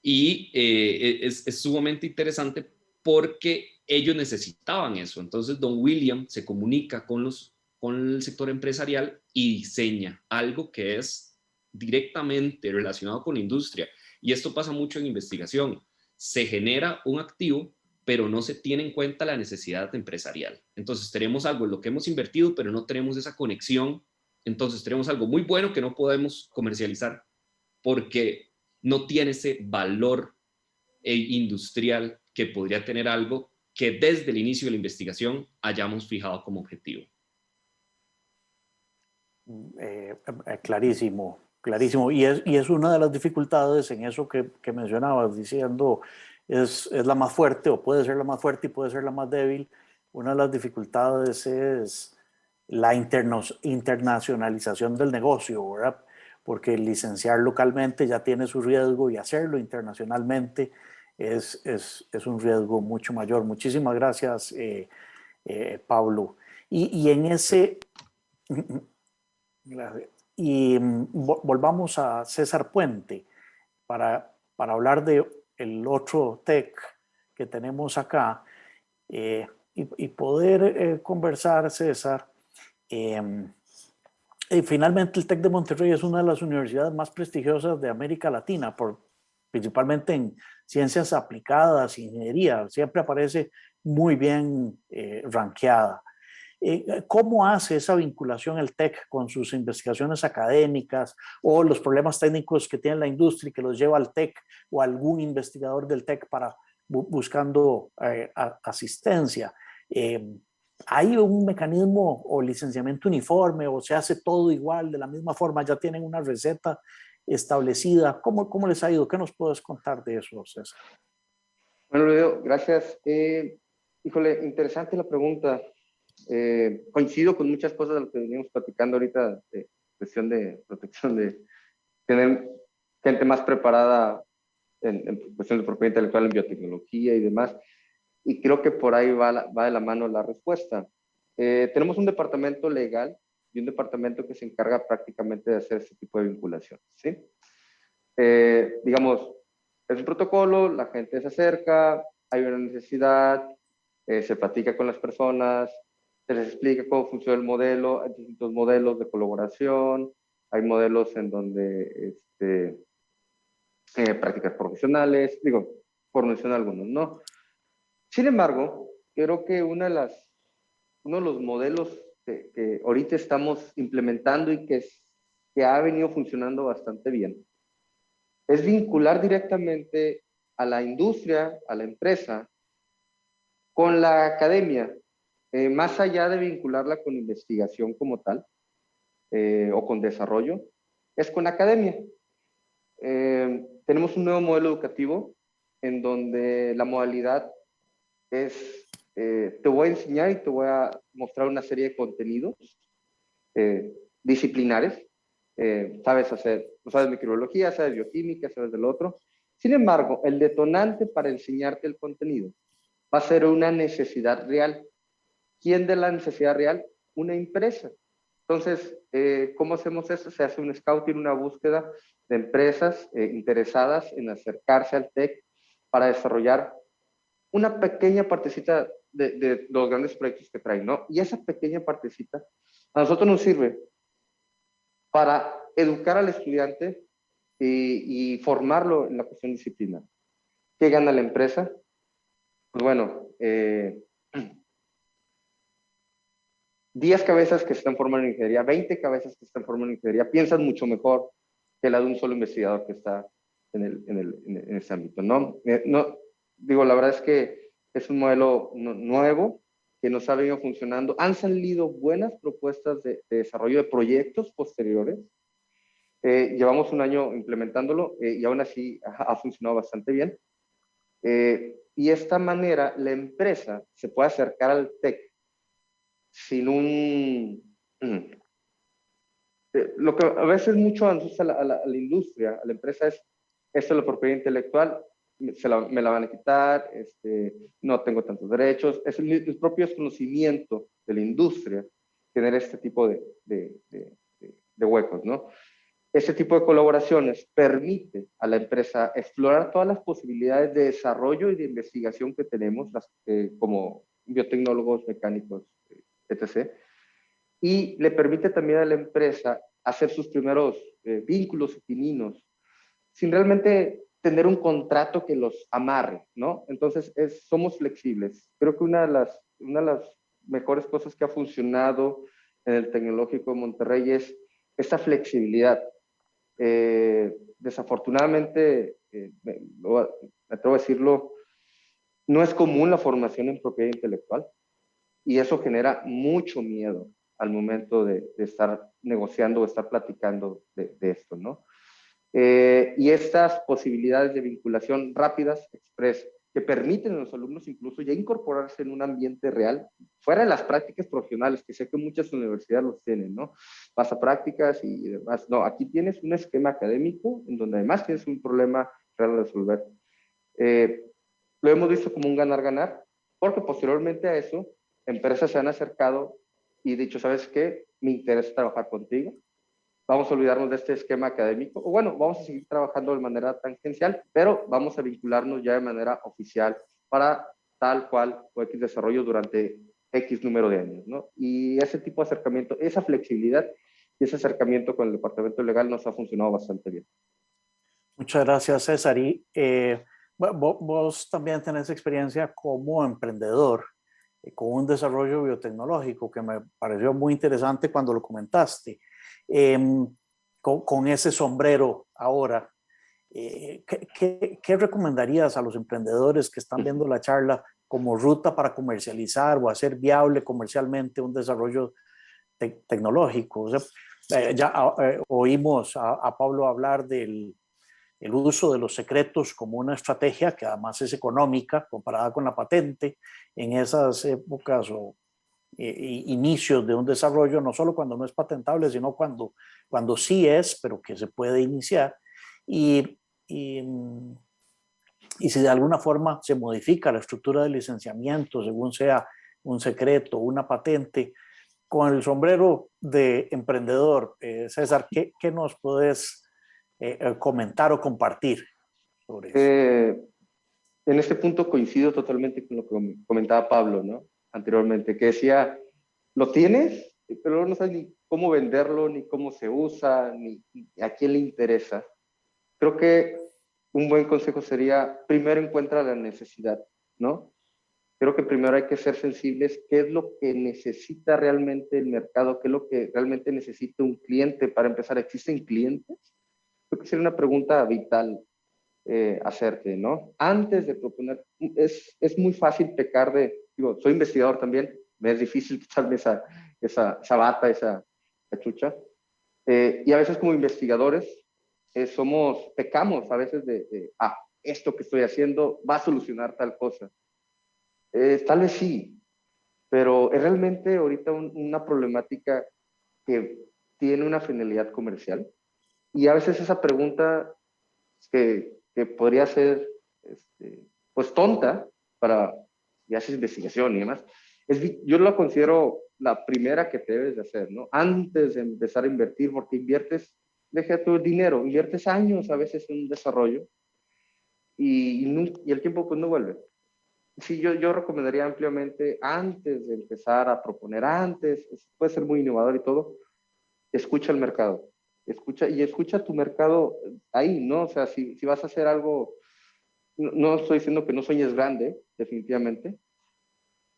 [SPEAKER 6] Y es sumamente interesante porque ellos necesitaban eso. Entonces, Don William se comunica con el sector empresarial y diseña algo que es directamente relacionado con la industria. Y esto pasa mucho en investigación. Se genera un activo, pero no se tiene en cuenta la necesidad empresarial. Entonces tenemos algo en lo que hemos invertido, pero no tenemos esa conexión. Entonces tenemos algo muy bueno que no podemos comercializar porque no tiene ese valor industrial que podría tener algo que desde el inicio de la investigación hayamos fijado como objetivo.
[SPEAKER 1] Clarísimo, clarísimo. Y es una de las dificultades en eso que mencionabas, diciendo, es la más fuerte o puede ser la más fuerte y puede ser la más débil. Una de las dificultades es la internacionalización del negocio, ¿verdad? Porque licenciar localmente ya tiene su riesgo y hacerlo internacionalmente es un riesgo mucho mayor. Muchísimas gracias, Pablo. Y en ese... Y volvamos a César Puente para hablar de el otro TEC que tenemos acá y poder conversar, César. Y finalmente el TEC de Monterrey es una de las universidades más prestigiosas de América Latina, principalmente en ciencias aplicadas, ingeniería, siempre aparece muy bien rankeada. ¿Cómo hace esa vinculación el TEC con sus investigaciones académicas o los problemas técnicos que tiene la industria y que los lleva al TEC o algún investigador del TEC para buscando asistencia? ¿Hay un mecanismo o licenciamiento uniforme o se hace todo igual de la misma forma? ¿Ya tienen una receta establecida? ¿Cómo les ha ido? ¿Qué nos puedes contar de eso, César?
[SPEAKER 2] Bueno, Leo, gracias. Híjole, interesante la pregunta. Coincido con muchas cosas de lo que venimos platicando ahorita, de cuestión de protección, de tener gente más preparada en cuestión de propiedad intelectual en biotecnología y demás. Y creo que por ahí va de la mano la respuesta. Tenemos un departamento legal y un departamento que se encarga prácticamente de hacer este tipo de vinculaciones, ¿sí? Digamos, es un protocolo, la gente se acerca, hay una necesidad, se platica con las personas, se les explica cómo funciona el modelo, hay distintos modelos de colaboración, hay modelos en donde prácticas profesionales, digo, por mencionar algunos, ¿no? Sin embargo, creo que uno de los modelos que ahorita estamos implementando y que ha venido funcionando bastante bien es vincular directamente a la industria, a la empresa, con la academia, más allá de vincularla con investigación como tal, o con desarrollo, es con academia. Tenemos un nuevo modelo educativo en donde la modalidad es, te voy a enseñar y te voy a mostrar una serie de contenidos disciplinares. Sabes microbiología, sabes bioquímica, sabes del otro. Sin embargo, el detonante para enseñarte el contenido va a ser una necesidad real. ¿Quién de la necesidad real? Una empresa. Entonces, ¿cómo hacemos eso? Se hace un scouting, una búsqueda de empresas interesadas en acercarse al TEC para desarrollar una pequeña partecita de los grandes proyectos que traen, ¿no? Y esa pequeña partecita a nosotros nos sirve para educar al estudiante y formarlo en la cuestión disciplinar. ¿Qué gana la empresa? Pues bueno, 10 cabezas que se están formando en ingeniería, 20 cabezas que se están formando en ingeniería, piensan mucho mejor que la de un solo investigador que está en ese ámbito, ¿no? Digo, la verdad es que es un modelo nuevo que nos ha venido funcionando. Han salido buenas propuestas de desarrollo de proyectos posteriores. Llevamos un año implementándolo y aún así ha funcionado bastante bien. Y de esta manera la empresa se puede acercar al TEC sin lo que a veces mucho asusta a la industria, a la empresa es, esto es la propiedad intelectual, me la van a quitar, no tengo tantos derechos. Es el propio desconocimiento de la industria tener este tipo de huecos, ¿no? Este tipo de colaboraciones permite a la empresa explorar todas las posibilidades de desarrollo y de investigación que tenemos, como biotecnólogos, mecánicos, etc. Y le permite también a la empresa hacer sus primeros vínculos y pininos, sin realmente tener un contrato que los amarre, ¿no? Entonces, somos flexibles. Creo que una de las mejores cosas que ha funcionado en el Tecnológico de Monterrey es esa flexibilidad. Desafortunadamente, me atrevo a decirlo, no es común la formación en propiedad intelectual y eso genera mucho miedo al momento de estar negociando o estar platicando de esto, ¿no? Y estas posibilidades de vinculación rápidas, express, que permiten a los alumnos incluso ya incorporarse en un ambiente real, fuera de las prácticas profesionales, que sé que muchas universidades los tienen, ¿no? Vas a prácticas y demás. No, aquí tienes un esquema académico en donde además tienes un problema real a resolver. lo hemos visto como un ganar-ganar, porque posteriormente a eso, empresas se han acercado y dicho, ¿sabes qué? Me interesa trabajar contigo. Vamos a olvidarnos de este esquema académico, o bueno, vamos a seguir trabajando de manera tangencial, pero vamos a vincularnos ya de manera oficial para tal cual o X desarrollo durante X número de años, ¿no? Y ese tipo de acercamiento, esa flexibilidad y ese acercamiento con el departamento legal nos ha funcionado bastante bien.
[SPEAKER 1] Muchas gracias, César. Y vos también tenés experiencia como emprendedor con un desarrollo biotecnológico que me pareció muy interesante cuando lo comentaste. Con ese sombrero ahora, ¿qué recomendarías a los emprendedores que están viendo la charla como ruta para comercializar o hacer viable comercialmente un desarrollo tecnológico? O sea, oímos a Pablo hablar del el uso de los secretos como una estrategia que además es económica comparada con la patente en esas épocas o inicios de un desarrollo, no solo cuando no es patentable, sino cuando sí es, pero que se puede iniciar. Y si de alguna forma se modifica la estructura de licenciamiento, según sea un secreto, una patente, con el sombrero de emprendedor, César, ¿qué nos puedes comentar o compartir sobre eso?
[SPEAKER 2] En este punto coincido totalmente con lo que comentaba Pablo, ¿no? Anteriormente, que decía, lo tienes, pero no sabes ni cómo venderlo, ni cómo se usa, ni a quién le interesa. Creo que un buen consejo sería, primero encuentra la necesidad, ¿no? Creo que primero hay que ser sensibles, qué es lo que necesita realmente el mercado, qué es lo que realmente necesita un cliente para empezar. ¿Existen clientes? Creo que sería una pregunta vital hacerte, ¿no? Antes de proponer, es muy fácil pecar de, digo, soy investigador también, me es difícil quitarme esa bata, esa cachucha, y a veces como investigadores pecamos a veces esto que estoy haciendo va a solucionar tal cosa. Tal vez sí, pero es realmente ahorita una problemática que tiene una finalidad comercial, y a veces esa pregunta que podría ser pues tonta para si haces investigación y demás, yo lo considero la primera que te debes de hacer, ¿no? Antes de empezar a invertir, porque deja tu dinero, inviertes años a veces en un desarrollo y el tiempo pues no vuelve. Sí, yo recomendaría ampliamente antes de empezar a proponer, puede ser muy innovador y todo, escucha el mercado. Escucha tu mercado ahí, ¿no? O sea, si vas a hacer algo, no estoy diciendo que no sueñes grande, definitivamente,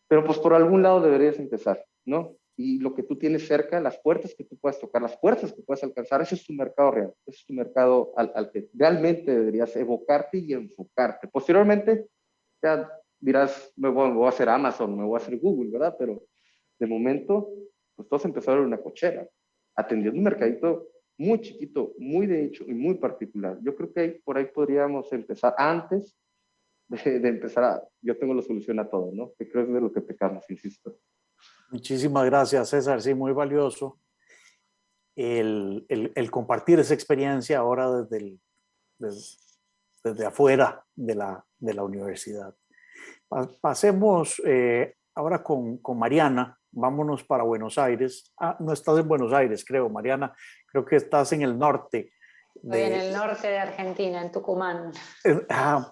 [SPEAKER 2] pero pues por algún lado deberías empezar, ¿no? Y lo que tú tienes cerca, las puertas que tú puedas tocar, las puertas que puedas alcanzar, ese es tu mercado real, ese es tu mercado al que realmente deberías evocarte y enfocarte. Posteriormente, ya dirás, me voy a hacer Amazon, me voy a hacer Google, ¿verdad? Pero de momento, pues todos empezaron en una cochera, atendiendo un mercadito muy chiquito, muy de hecho y muy particular. Yo creo que por ahí podríamos empezar antes de empezar yo tengo la solución a todo, ¿no? Que creo que es de lo que pecamos, insisto.
[SPEAKER 1] Muchísimas gracias, César. Sí, muy valioso el compartir esa experiencia ahora desde afuera de la universidad. Pasemos ahora con Mariana. Vámonos para Buenos Aires. No estás en Buenos Aires, creo, Mariana. Creo que estás en el norte.
[SPEAKER 3] Estoy en el norte de Argentina, en Tucumán.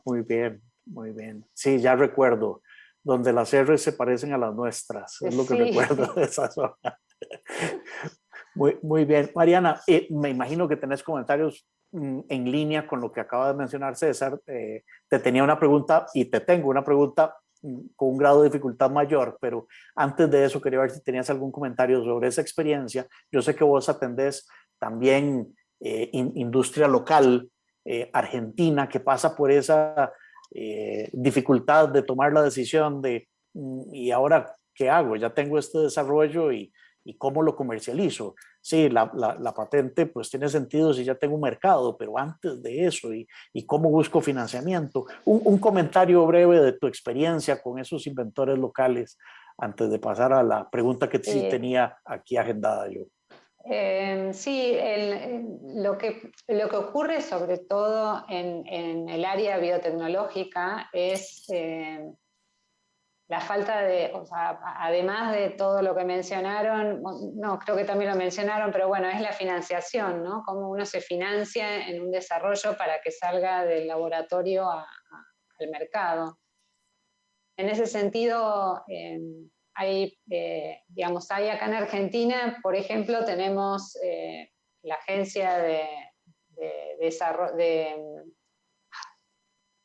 [SPEAKER 1] Muy bien, muy bien. Sí, ya recuerdo. Donde las R se parecen a las nuestras. Es lo que recuerdo de esa zona. Muy bien. Mariana, me imagino que tenés comentarios en línea con lo que acaba de mencionar César. Te tenía una pregunta y te tengo una pregunta con un grado de dificultad mayor, pero antes de eso quería ver si tenías algún comentario sobre esa experiencia. Yo sé que vos atendés también industria local argentina que pasa por esa dificultad de tomar la decisión de ¿y ahora qué hago? Ya tengo este desarrollo y cómo lo comercializo. Sí, la patente pues tiene sentido si ya tengo un mercado, pero antes de eso y cómo busco financiamiento. Un comentario breve de tu experiencia con esos inventores locales antes de pasar a la pregunta que sí tenía aquí agendada yo.
[SPEAKER 3] Sí, lo que ocurre sobre todo en el área biotecnológica es la falta de, o sea, además de todo lo que mencionaron, no, creo que también lo mencionaron, pero bueno, es la financiación, ¿no? Cómo uno se financia en un desarrollo para que salga del laboratorio al mercado. En ese sentido, digamos, hay acá en Argentina, por ejemplo, tenemos la Agencia de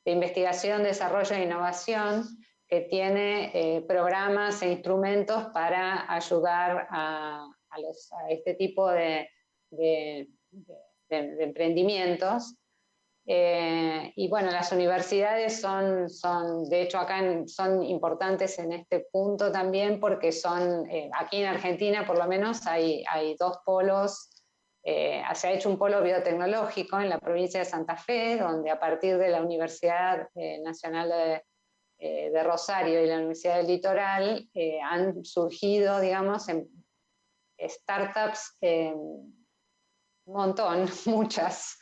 [SPEAKER 3] Investigación, Desarrollo e Innovación, que tiene programas e instrumentos para ayudar a este tipo de emprendimientos. Y bueno, las universidades de hecho acá son importantes en este punto también porque aquí en Argentina por lo menos hay 2 polos. Se ha hecho un polo biotecnológico en la provincia de Santa Fe, donde a partir de la Universidad Nacional de Rosario y la Universidad del Litoral han surgido, digamos, startups un montón, muchas.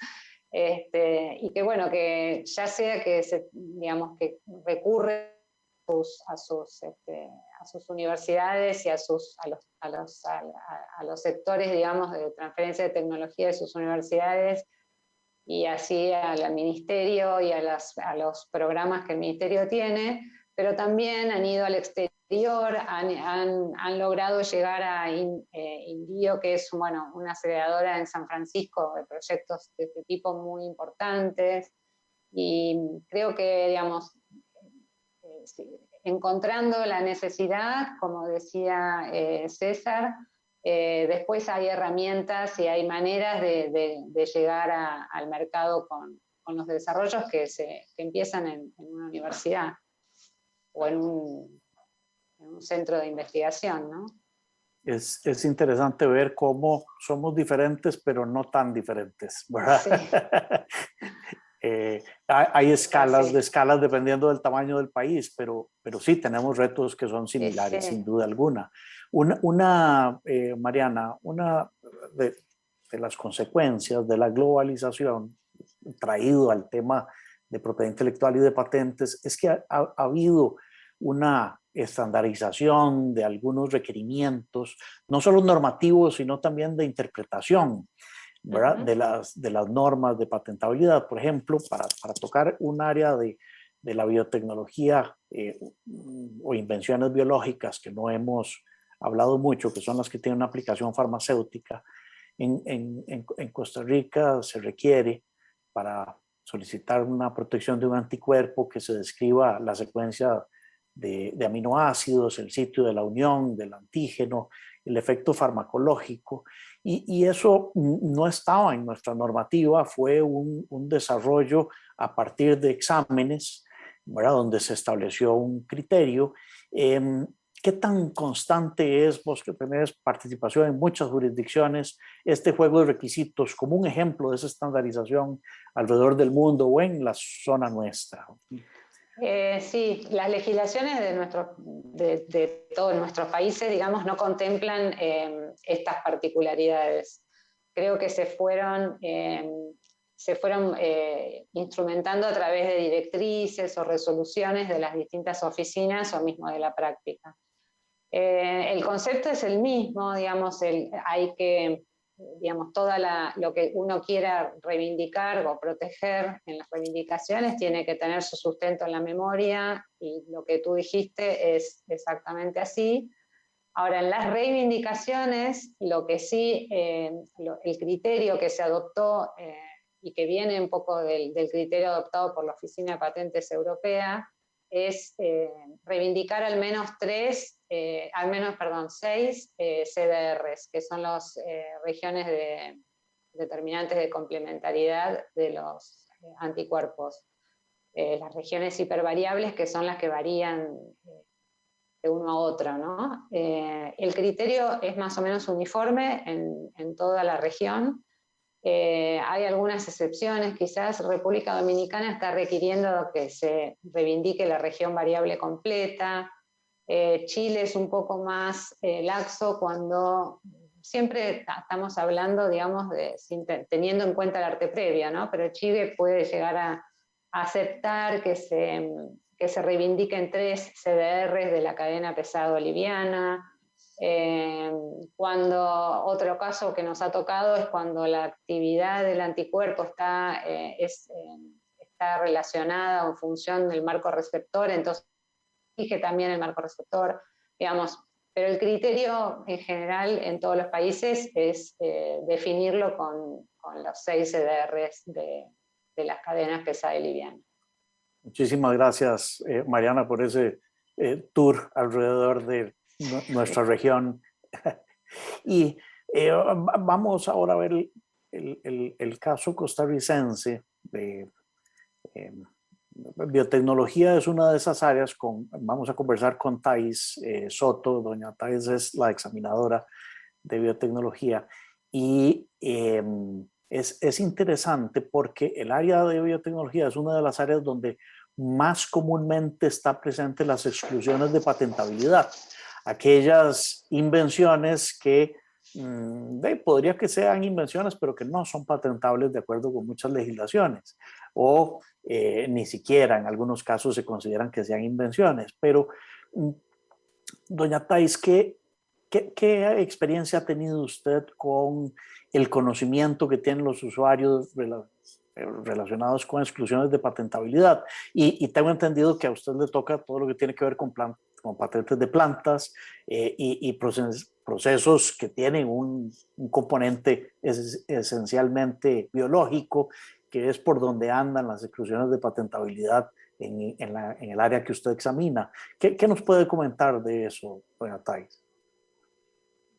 [SPEAKER 3] Y que bueno, que ya sea que digamos, que recurre a sus universidades y a los sectores, digamos, de transferencia de tecnología de sus universidades, y así al ministerio y a los programas que el ministerio tiene, pero también han ido al exterior, han logrado llegar a Indio, que es una aceleradora en San Francisco de proyectos de este tipo muy importantes, y creo que, digamos, encontrando la necesidad, como decía César, después hay herramientas y hay maneras de llegar al mercado con los desarrollos que empiezan en una universidad o en un centro de investigación, ¿no?
[SPEAKER 1] Es interesante ver cómo somos diferentes, pero no tan diferentes, ¿verdad? Sí. Hay escalas de escalas dependiendo del tamaño del país, pero sí tenemos retos que son similares, sin duda alguna. Mariana, una de las consecuencias de la globalización traído al tema de propiedad intelectual y de patentes es que ha habido una estandarización de algunos requerimientos, no solo normativos, sino también de interpretación, ¿verdad? De las normas de patentabilidad. Por ejemplo, para tocar un área de la biotecnología o invenciones biológicas que no hemos hablado mucho, que son las que tienen una aplicación farmacéutica, en Costa Rica se requiere para solicitar una protección de un anticuerpo que se describa la secuencia de aminoácidos, el sitio de la unión del antígeno, el efecto farmacológico, y eso no estaba en nuestra normativa, fue un desarrollo a partir de exámenes, ¿verdad? Donde se estableció un criterio. ¿Qué tan constante es, vos que tenés participación en muchas jurisdicciones, este juego de requisitos como un ejemplo de esa estandarización alrededor del mundo o en la zona nuestra?
[SPEAKER 3] Sí, las legislaciones de todos nuestros países, digamos, no contemplan estas particularidades. Creo que se fueron instrumentando a través de directrices o resoluciones de las distintas oficinas o mismo de la práctica. El concepto es el mismo, digamos, hay que, digamos, lo que uno quiera reivindicar o proteger en las reivindicaciones tiene que tener su sustento en la memoria, y lo que tú dijiste es exactamente así. Ahora, en las reivindicaciones, lo que sí, el criterio que se adoptó y que viene un poco del criterio adoptado por la Oficina de Patentes Europea, es reivindicar al menos 6 CDRs, que son las regiones determinantes de complementariedad de los anticuerpos. Las regiones hipervariables, que son las que varían de uno a otro, ¿no? El criterio es más o menos uniforme en toda la región. Hay algunas excepciones, quizás República Dominicana está requiriendo que se reivindique la región variable completa. Chile es un poco más laxo cuando siempre estamos hablando, digamos, teniendo en cuenta el arte previo, ¿no? Pero Chile puede llegar a aceptar que se reivindiquen 3 CDRs de la cadena pesado-liviana. Cuando otro caso que nos ha tocado es cuando la actividad del anticuerpo está relacionada o en función del marco receptor, entonces exige también el marco receptor, digamos, pero el criterio en general en todos los países es definirlo con los 6 CDRs de las cadenas pesada y liviana.
[SPEAKER 1] Muchísimas gracias, Mariana, por ese tour alrededor de nuestra región. Y vamos ahora a ver el caso costarricense de biotecnología. Es una de esas áreas. Vamos a conversar con Thais Soto. Doña Thais es la examinadora de biotecnología y es interesante porque el área de biotecnología es una de las áreas donde más comúnmente está presente las exclusiones de patentabilidad, aquellas invenciones que podría que sean invenciones pero que no son patentables de acuerdo con muchas legislaciones o ni siquiera en algunos casos se consideran que sean invenciones. Pero doña Thais, ¿qué experiencia ha tenido usted con el conocimiento que tienen los usuarios relacionados con exclusiones de patentabilidad? Y tengo entendido que a usted le toca todo lo que tiene que ver con patentes de plantas y procesos que tienen un componente esencialmente biológico, que es por donde andan las exclusiones de patentabilidad en el área que usted examina. ¿Qué nos puede comentar de eso, doña Thais?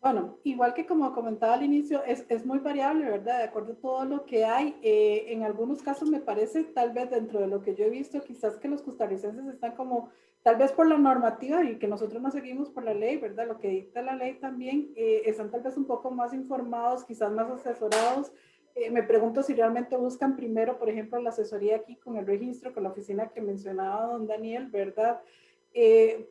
[SPEAKER 5] Bueno, igual que como comentaba al inicio, es muy variable, ¿verdad? De acuerdo a todo lo que hay. En algunos casos me parece, tal vez dentro de lo que yo he visto, quizás que los costarricenses están como, tal vez por la normativa y que nosotros no seguimos por la ley, ¿verdad? Lo que dicta la ley también, están tal vez un poco más informados, quizás más asesorados. Me pregunto si realmente buscan primero, por ejemplo, la asesoría aquí con el registro, con la oficina que mencionaba don Daniel, ¿verdad?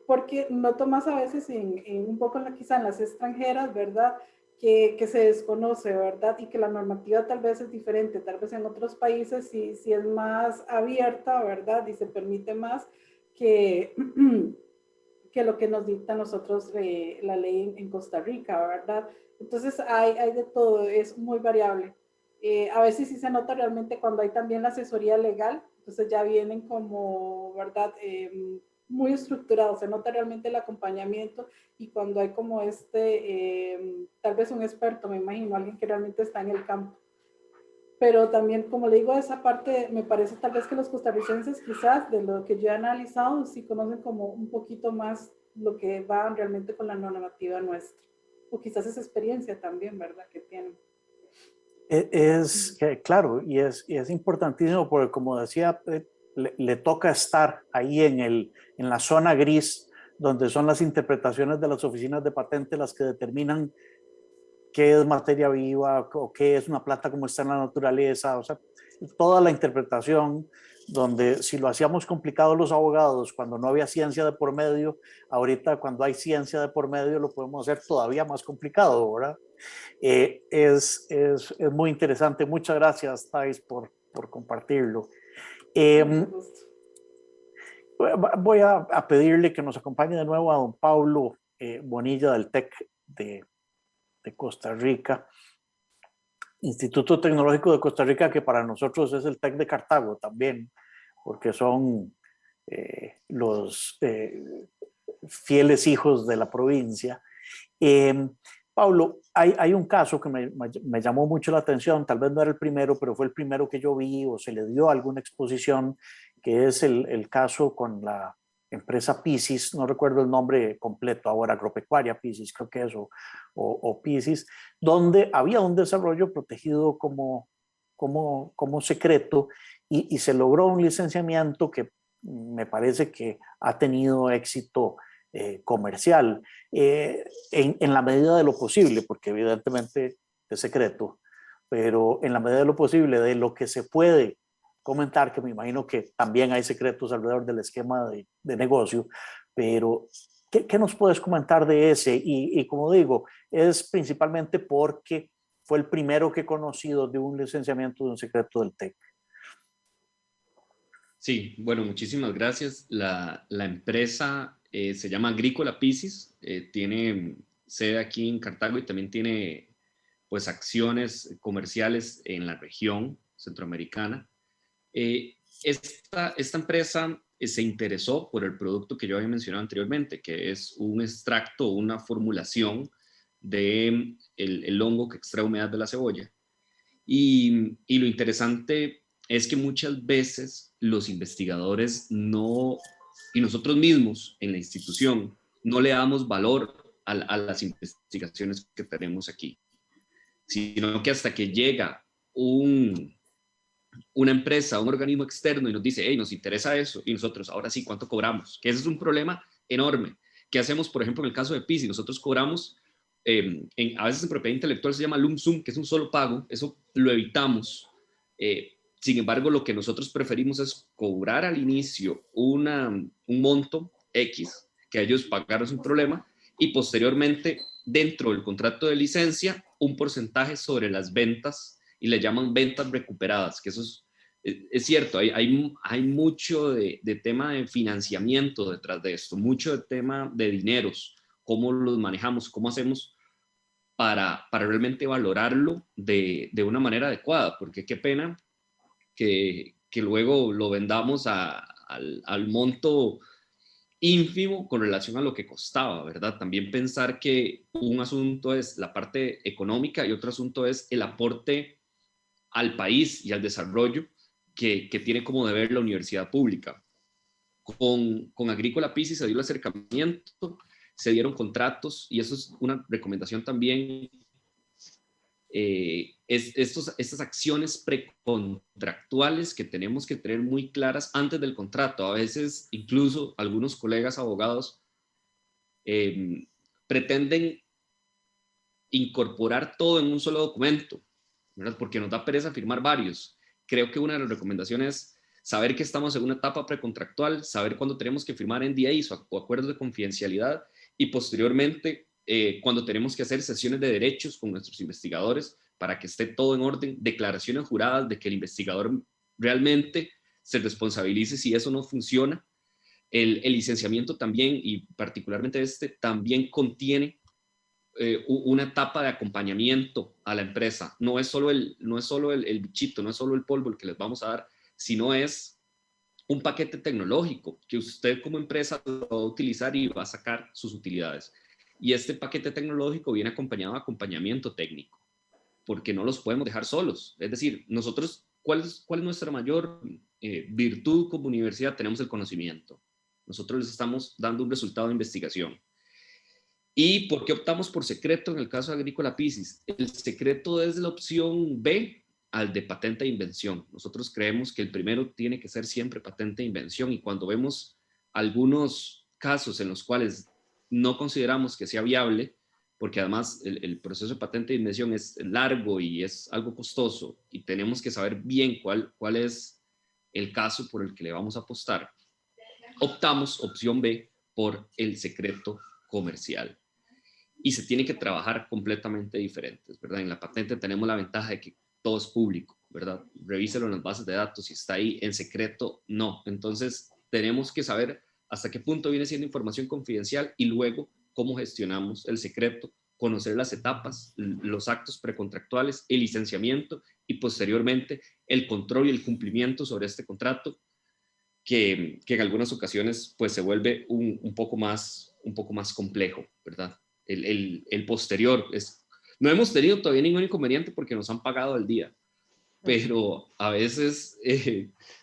[SPEAKER 5] Porque noto más a veces un poco quizá en las extranjeras, ¿verdad? Que se desconoce, ¿verdad? Y que la normativa tal vez es diferente, tal vez en otros países sí es más abierta, ¿verdad? Y se permite más que lo que nos dicta a nosotros la ley en Costa Rica, ¿verdad? Entonces hay de todo, es muy variable. A veces sí se nota realmente cuando hay también la asesoría legal, entonces ya vienen como, ¿verdad? Muy estructurado, se nota realmente el acompañamiento y cuando hay como tal vez un experto, me imagino, alguien que realmente está en el campo. Pero también, como le digo, esa parte me parece tal vez que los costarricenses quizás de lo que yo he analizado sí conocen como un poquito más lo que va realmente con la normativa nuestra. O quizás esa experiencia también, ¿verdad? Que tienen.
[SPEAKER 1] Claro, y es importantísimo porque, como decía, le toca estar ahí en la zona gris, donde son las interpretaciones de las oficinas de patente las que determinan qué es materia viva o qué es una planta como está en la naturaleza, o sea, toda la interpretación, donde si lo hacíamos complicado los abogados cuando no había ciencia de por medio, ahorita cuando hay ciencia de por medio lo podemos hacer todavía más complicado, ¿verdad? Es muy interesante. Muchas gracias, Thais, por compartirlo. Voy a pedirle que nos acompañe de nuevo a don Pablo Bonilla del TEC de Costa Rica, Instituto Tecnológico de Costa Rica, que para nosotros es el TEC de Cartago también, porque son los fieles hijos de la provincia. Pablo, hay un caso que me llamó mucho la atención, tal vez no era el primero, pero fue el primero que yo vi o se le dio alguna exposición, que es el caso con la empresa Piscis, no recuerdo el nombre completo ahora, Agropecuaria Piscis, creo que es, o Piscis, donde había un desarrollo protegido como secreto y se logró un licenciamiento que me parece que ha tenido éxito comercial en la medida de lo posible, porque evidentemente es secreto, pero en la medida de lo posible, de lo que se puede comentar, que me imagino que también hay secretos alrededor del esquema de negocio, pero ¿Qué nos puedes comentar de ese? Y como digo, es principalmente porque fue el primero que he conocido de un licenciamiento de un secreto del TEC.
[SPEAKER 6] Sí, bueno, muchísimas gracias. La empresa se llama Agrícola Piscis, tiene sede aquí en Cartago y también tiene pues acciones comerciales en la región centroamericana. Esta empresa se interesó por el producto que yo había mencionado anteriormente, que es un extracto, una formulación de el hongo que extrae humedad de la cebolla. Y lo interesante es que muchas veces los investigadores no, y nosotros mismos en la institución, no le damos valor a las investigaciones que tenemos aquí, sino que hasta que llega una empresa, un organismo externo y nos dice, hey, nos interesa eso, y nosotros, ahora sí, ¿cuánto cobramos? Que ese es un problema enorme. ¿Qué hacemos, por ejemplo, en el caso de PISI? Nosotros cobramos, a veces en propiedad intelectual se llama lump sum, que es un solo pago, eso lo evitamos. Sin embargo, lo que nosotros preferimos es cobrar al inicio un monto X, que ellos pagaron sin problema, y posteriormente, dentro del contrato de licencia, un porcentaje sobre las ventas, y le llaman ventas recuperadas, que eso es cierto, hay mucho de tema de financiamiento detrás de esto, mucho de tema de dineros, cómo los manejamos, cómo hacemos para realmente valorarlo de una manera adecuada, porque qué pena que luego lo vendamos al monto ínfimo con relación a lo que costaba, ¿verdad? También pensar que un asunto es la parte económica y otro asunto es el aporte al país y al desarrollo que tiene como deber la universidad pública. Con Agrícola Piscis se dio el acercamiento, se dieron contratos y eso es una recomendación también. Estas acciones precontractuales que tenemos que tener muy claras antes del contrato. A veces incluso algunos colegas abogados pretenden incorporar todo en un solo documento, ¿verdad? Porque nos da pereza firmar varios. Creo que una de las recomendaciones es saber que estamos en una etapa precontractual, saber cuándo tenemos que firmar NDAs o acuerdos de confidencialidad y posteriormente cuando tenemos que hacer sesiones de derechos con nuestros investigadores para que esté todo en orden, declaraciones juradas de que el investigador realmente se responsabilice si eso no funciona. El licenciamiento también, y particularmente también contiene una etapa de acompañamiento a la empresa. No es solo el bichito, no es solo el polvo el que les vamos a dar, sino es un paquete tecnológico que usted como empresa lo va a utilizar y va a sacar sus utilidades. Y este paquete tecnológico viene acompañado de acompañamiento técnico, porque no los podemos dejar solos. Es decir, nosotros, ¿cuál es nuestra mayor virtud como universidad? Tenemos el conocimiento. Nosotros les estamos dando un resultado de investigación. ¿Y por qué optamos por secreto en el caso de Agrícola Piscis? El secreto es la opción B al de patente e invención. Nosotros creemos que el primero tiene que ser siempre patente e invención y cuando vemos algunos casos en los cuales no consideramos que sea viable, porque además el proceso de patente e invención es largo y es algo costoso y tenemos que saber bien cuál es el caso por el que le vamos a apostar, optamos, opción B, por el secreto comercial. Y se tiene que trabajar completamente diferentes, ¿verdad? En la patente tenemos la ventaja de que todo es público, ¿verdad? Revíselo en las bases de datos, si está ahí en secreto, no. Entonces, tenemos que saber hasta qué punto viene siendo información confidencial y luego cómo gestionamos el secreto, conocer las etapas, los actos precontractuales, el licenciamiento y posteriormente el control y el cumplimiento sobre este contrato, que en algunas ocasiones pues se vuelve un poco más complejo, ¿verdad? El posterior no hemos tenido todavía ningún inconveniente porque nos han pagado al día, pero a veces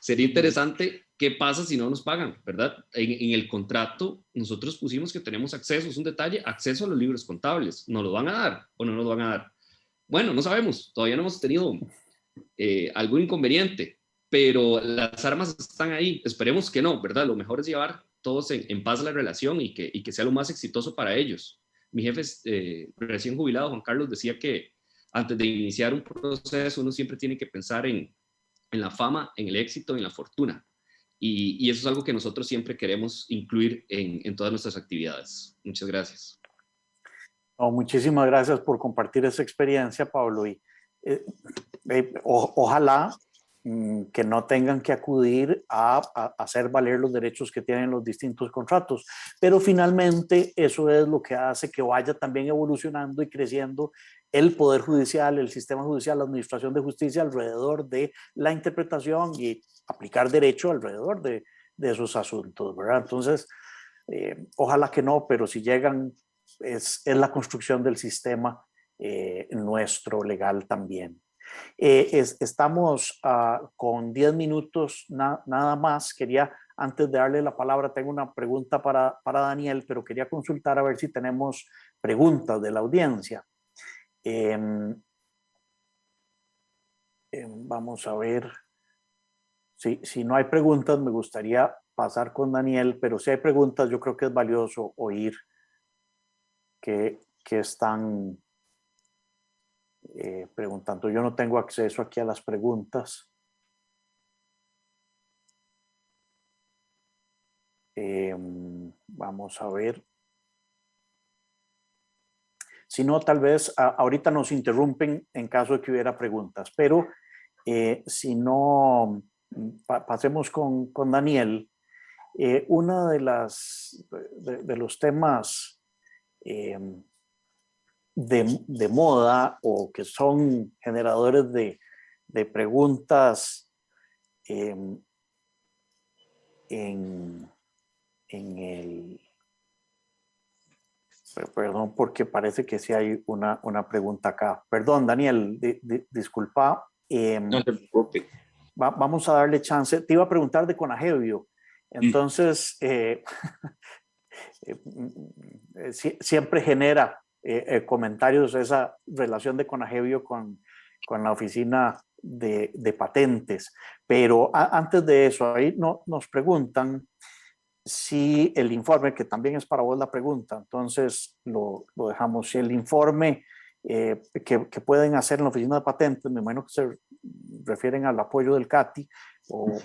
[SPEAKER 6] sería interesante qué pasa si no nos pagan, ¿verdad? En el contrato nosotros pusimos que tenemos acceso, es un detalle, acceso a los libros contables. ¿Nos lo van a dar o no nos lo van a dar? Bueno, no sabemos, todavía no hemos tenido algún inconveniente, pero las armas están ahí, esperemos que no, ¿verdad? Lo mejor es llevar todos en paz la relación y que sea lo más exitoso para ellos. Mi jefe recién jubilado, Juan Carlos, decía que antes de iniciar un proceso uno siempre tiene que pensar en la fama, en el éxito, en la fortuna. y eso es algo que nosotros siempre queremos incluir en todas nuestras actividades. Muchas gracias.
[SPEAKER 1] Oh, muchísimas gracias por compartir esa experiencia, Pablo. Y ojalá que no tengan que acudir a hacer valer los derechos que tienen los distintos contratos, pero finalmente eso es lo que hace que vaya también evolucionando y creciendo el Poder Judicial, el sistema judicial, la administración de justicia alrededor de la interpretación y aplicar derecho alrededor de esos asuntos, ¿verdad? Entonces, ojalá que no, pero si llegan, es la construcción del sistema nuestro legal también. Estamos con 10 minutos nada más. Quería, antes de darle la palabra, tengo una pregunta para Daniel, pero quería consultar a ver si tenemos preguntas de la audiencia. Vamos a ver. Si no hay preguntas, me gustaría pasar con Daniel, pero si hay preguntas, yo creo que es valioso oír que están preguntando. Yo no tengo acceso aquí a las preguntas. Vamos a ver. Si no, tal vez ahorita nos interrumpen en caso de que hubiera preguntas, pero si no, pasemos con Daniel. Una de los temas de moda o que son generadores de preguntas en el... Perdón, porque parece que sí hay una pregunta acá. Perdón, Daniel, disculpa.
[SPEAKER 4] No te preocupes.
[SPEAKER 1] Vamos a darle chance. Te iba a preguntar de Conagevio. Entonces, siempre genera comentarios esa relación de Conagevio con la oficina de patentes. Pero antes de eso, ahí nos preguntan si el informe, que también es para vos la pregunta, entonces lo dejamos, si el informe que pueden hacer en la oficina de patentes, me imagino que se refieren al apoyo del CATI, o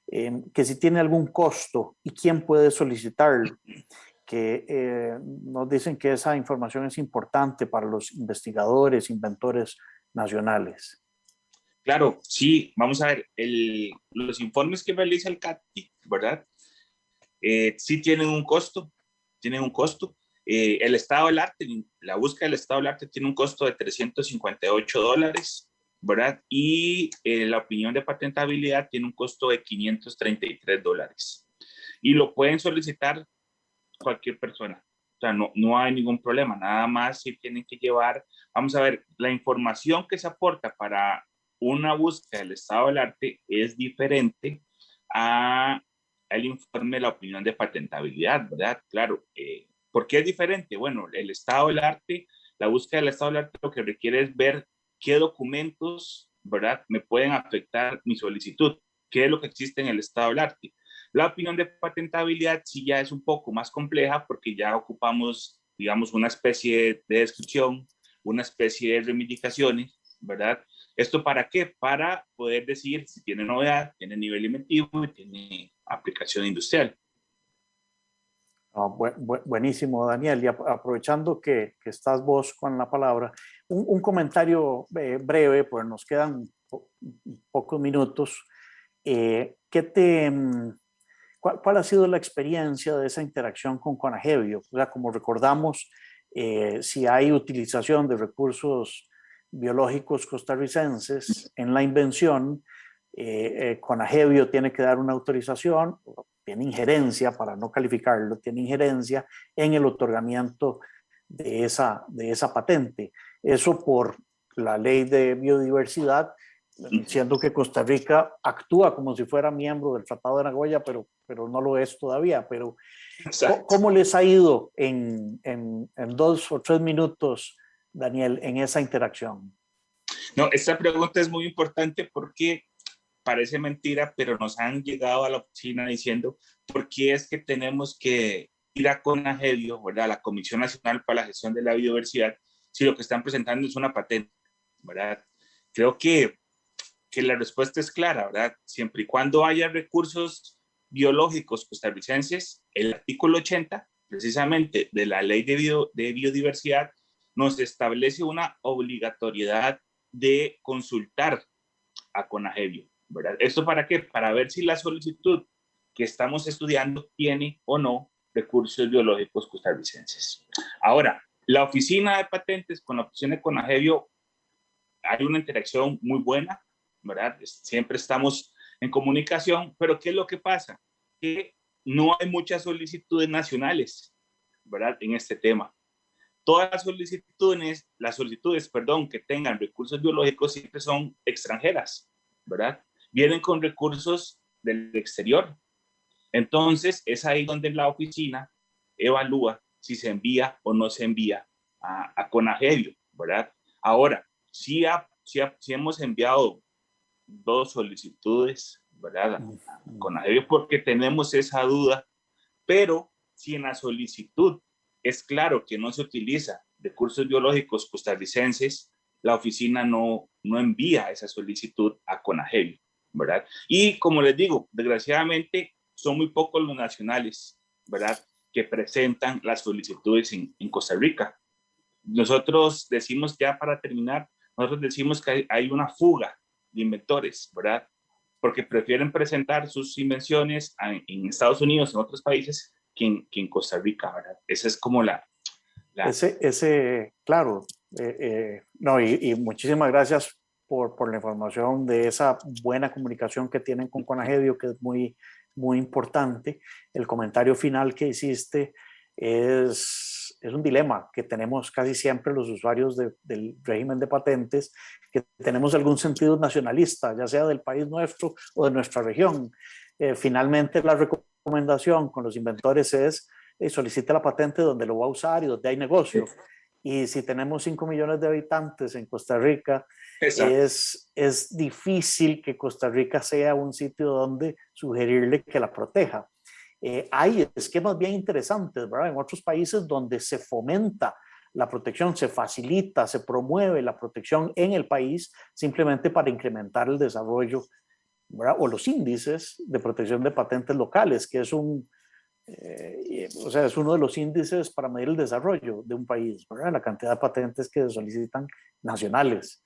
[SPEAKER 1] que si tiene algún costo y quién puede solicitarlo, que nos dicen que esa información es importante para los investigadores, inventores nacionales.
[SPEAKER 4] Claro, sí, vamos a ver, los informes que realiza el CATI, ¿verdad? Sí tienen un costo, el estado del arte, la búsqueda del estado del arte tiene un costo de $358, ¿verdad? Y la opinión de patentabilidad tiene un costo de $533. Y lo pueden solicitar cualquier persona. O sea, no hay ningún problema, nada más si tienen que llevar, vamos a ver, la información que se aporta para una búsqueda del estado del arte es diferente al informe de la opinión de patentabilidad, ¿verdad? Claro, ¿por qué es diferente? Bueno, el estado del arte, la búsqueda del estado del arte lo que requiere es ver qué documentos, ¿verdad?, me pueden afectar mi solicitud, qué es lo que existe en el estado del arte. La opinión de patentabilidad sí ya es un poco más compleja porque ya ocupamos, digamos, una especie de descripción, una especie de reivindicaciones, ¿verdad? ¿Esto para qué? Para poder decir si tiene novedad, tiene nivel inventivo y tiene aplicación industrial.
[SPEAKER 1] Buenísimo, Daniel. Y aprovechando que estás vos con la palabra, un comentario breve, pues nos quedan pocos minutos. ¿Cuál ha sido la experiencia de esa interacción con Conagevio? O sea, como recordamos, si hay utilización de recursos biológicos costarricenses en la invención, Conagevio tiene que dar una autorización, tiene injerencia, para no calificarlo, tiene injerencia en el otorgamiento de esa patente. Eso por la ley de biodiversidad, siendo que Costa Rica actúa como si fuera miembro del Tratado de Nagoya, pero no lo es todavía. Pero ¿cómo les ha ido en 2 o 3 minutos, Daniel, en esa interacción?
[SPEAKER 4] No, esta pregunta es muy importante porque parece mentira, pero nos han llegado a la oficina diciendo por qué es que tenemos que ir a Conagevio, ¿verdad?, a la Comisión Nacional para la Gestión de la Biodiversidad, si lo que están presentando es una patente, ¿verdad? Creo que la respuesta es clara, ¿verdad? Siempre y cuando haya recursos biológicos costarricenses, el artículo 80, precisamente de la Ley de Biodiversidad, nos establece una obligatoriedad de consultar a CONAGEBIO, ¿verdad? ¿Esto para qué? Para ver si la solicitud que estamos estudiando tiene o no recursos biológicos costarricenses. Ahora, la oficina de patentes con la oficina de CONAGEBIO hay una interacción muy buena, ¿verdad? Siempre estamos en comunicación, pero ¿qué es lo que pasa? Que no hay muchas solicitudes nacionales, ¿verdad? En este tema. Todas las solicitudes, que tengan recursos biológicos siempre son extranjeras, ¿verdad? Vienen con recursos del exterior. Entonces, es ahí donde la oficina evalúa si se envía o no se envía a CONAGEBIO, ¿verdad? Ahora, sí hemos enviado 2 solicitudes, ¿verdad? A CONAGEBIO porque tenemos esa duda, pero si en la solicitud es claro que no se utiliza recursos biológicos costarricenses, la oficina no envía esa solicitud a CONAGEBIO, ¿verdad? Y como les digo, desgraciadamente son muy pocos los nacionales, ¿verdad?, que presentan las solicitudes en Costa Rica. Nosotros decimos, ya para terminar, nosotros decimos que hay una fuga de inventores, ¿verdad? Porque prefieren presentar sus invenciones en Estados Unidos, en otros países, que en Costa Rica, ¿verdad? Esa es como
[SPEAKER 1] claro. No, y muchísimas gracias por la información de esa buena comunicación que tienen con CONAGEBIO, que es muy, muy importante. El comentario final que hiciste es un dilema que tenemos casi siempre los usuarios del régimen de patentes, que tenemos algún sentido nacionalista, ya sea del país nuestro o de nuestra región. Finalmente, la recomendación con los inventores es solicite la patente donde lo va a usar y donde hay negocio. Y si tenemos 5 millones de habitantes en Costa Rica, es difícil que Costa Rica sea un sitio donde sugerirle que la proteja. Hay esquemas bien interesantes, ¿verdad? En otros países donde se fomenta la protección, se facilita, se promueve la protección en el país simplemente para incrementar el desarrollo, ¿verdad? O los índices de protección de patentes locales, que es es uno de los índices para medir el desarrollo de un país, ¿verdad? La cantidad de patentes que se solicitan nacionales.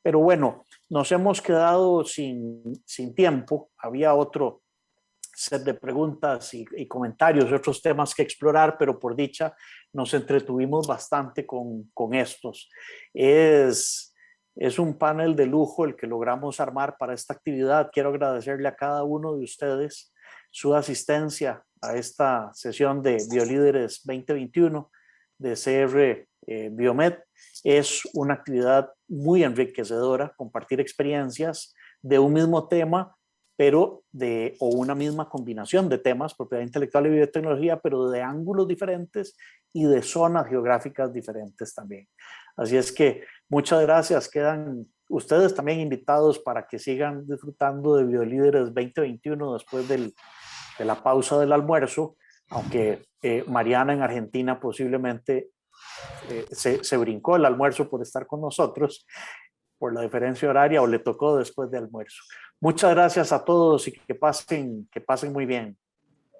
[SPEAKER 1] Pero bueno, nos hemos quedado sin tiempo. Había otro set de preguntas y comentarios, otros temas que explorar, pero por dicha nos entretuvimos bastante con estos. Es un panel de lujo el que logramos armar para esta actividad. Quiero agradecerle a cada uno de ustedes su asistencia a esta sesión de Biolíderes 2021 de CR Biomed. Es una actividad muy enriquecedora, compartir experiencias de un mismo tema, pero o una misma combinación de temas, propiedad intelectual y biotecnología, pero de ángulos diferentes y de zonas geográficas diferentes también. Así es que muchas gracias. Quedan ustedes también invitados para que sigan disfrutando de Biolíderes 2021 después de la pausa del almuerzo, aunque Mariana en Argentina posiblemente se brincó el almuerzo por estar con nosotros, por la diferencia horaria, o le tocó después de almuerzo. Muchas gracias a todos y que pasen muy bien.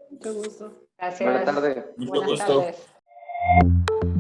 [SPEAKER 5] Mucho gusto.
[SPEAKER 3] Gracias.
[SPEAKER 2] Buenas tardes.
[SPEAKER 4] Mucho
[SPEAKER 3] Buenas
[SPEAKER 4] gusto.
[SPEAKER 3] tardes.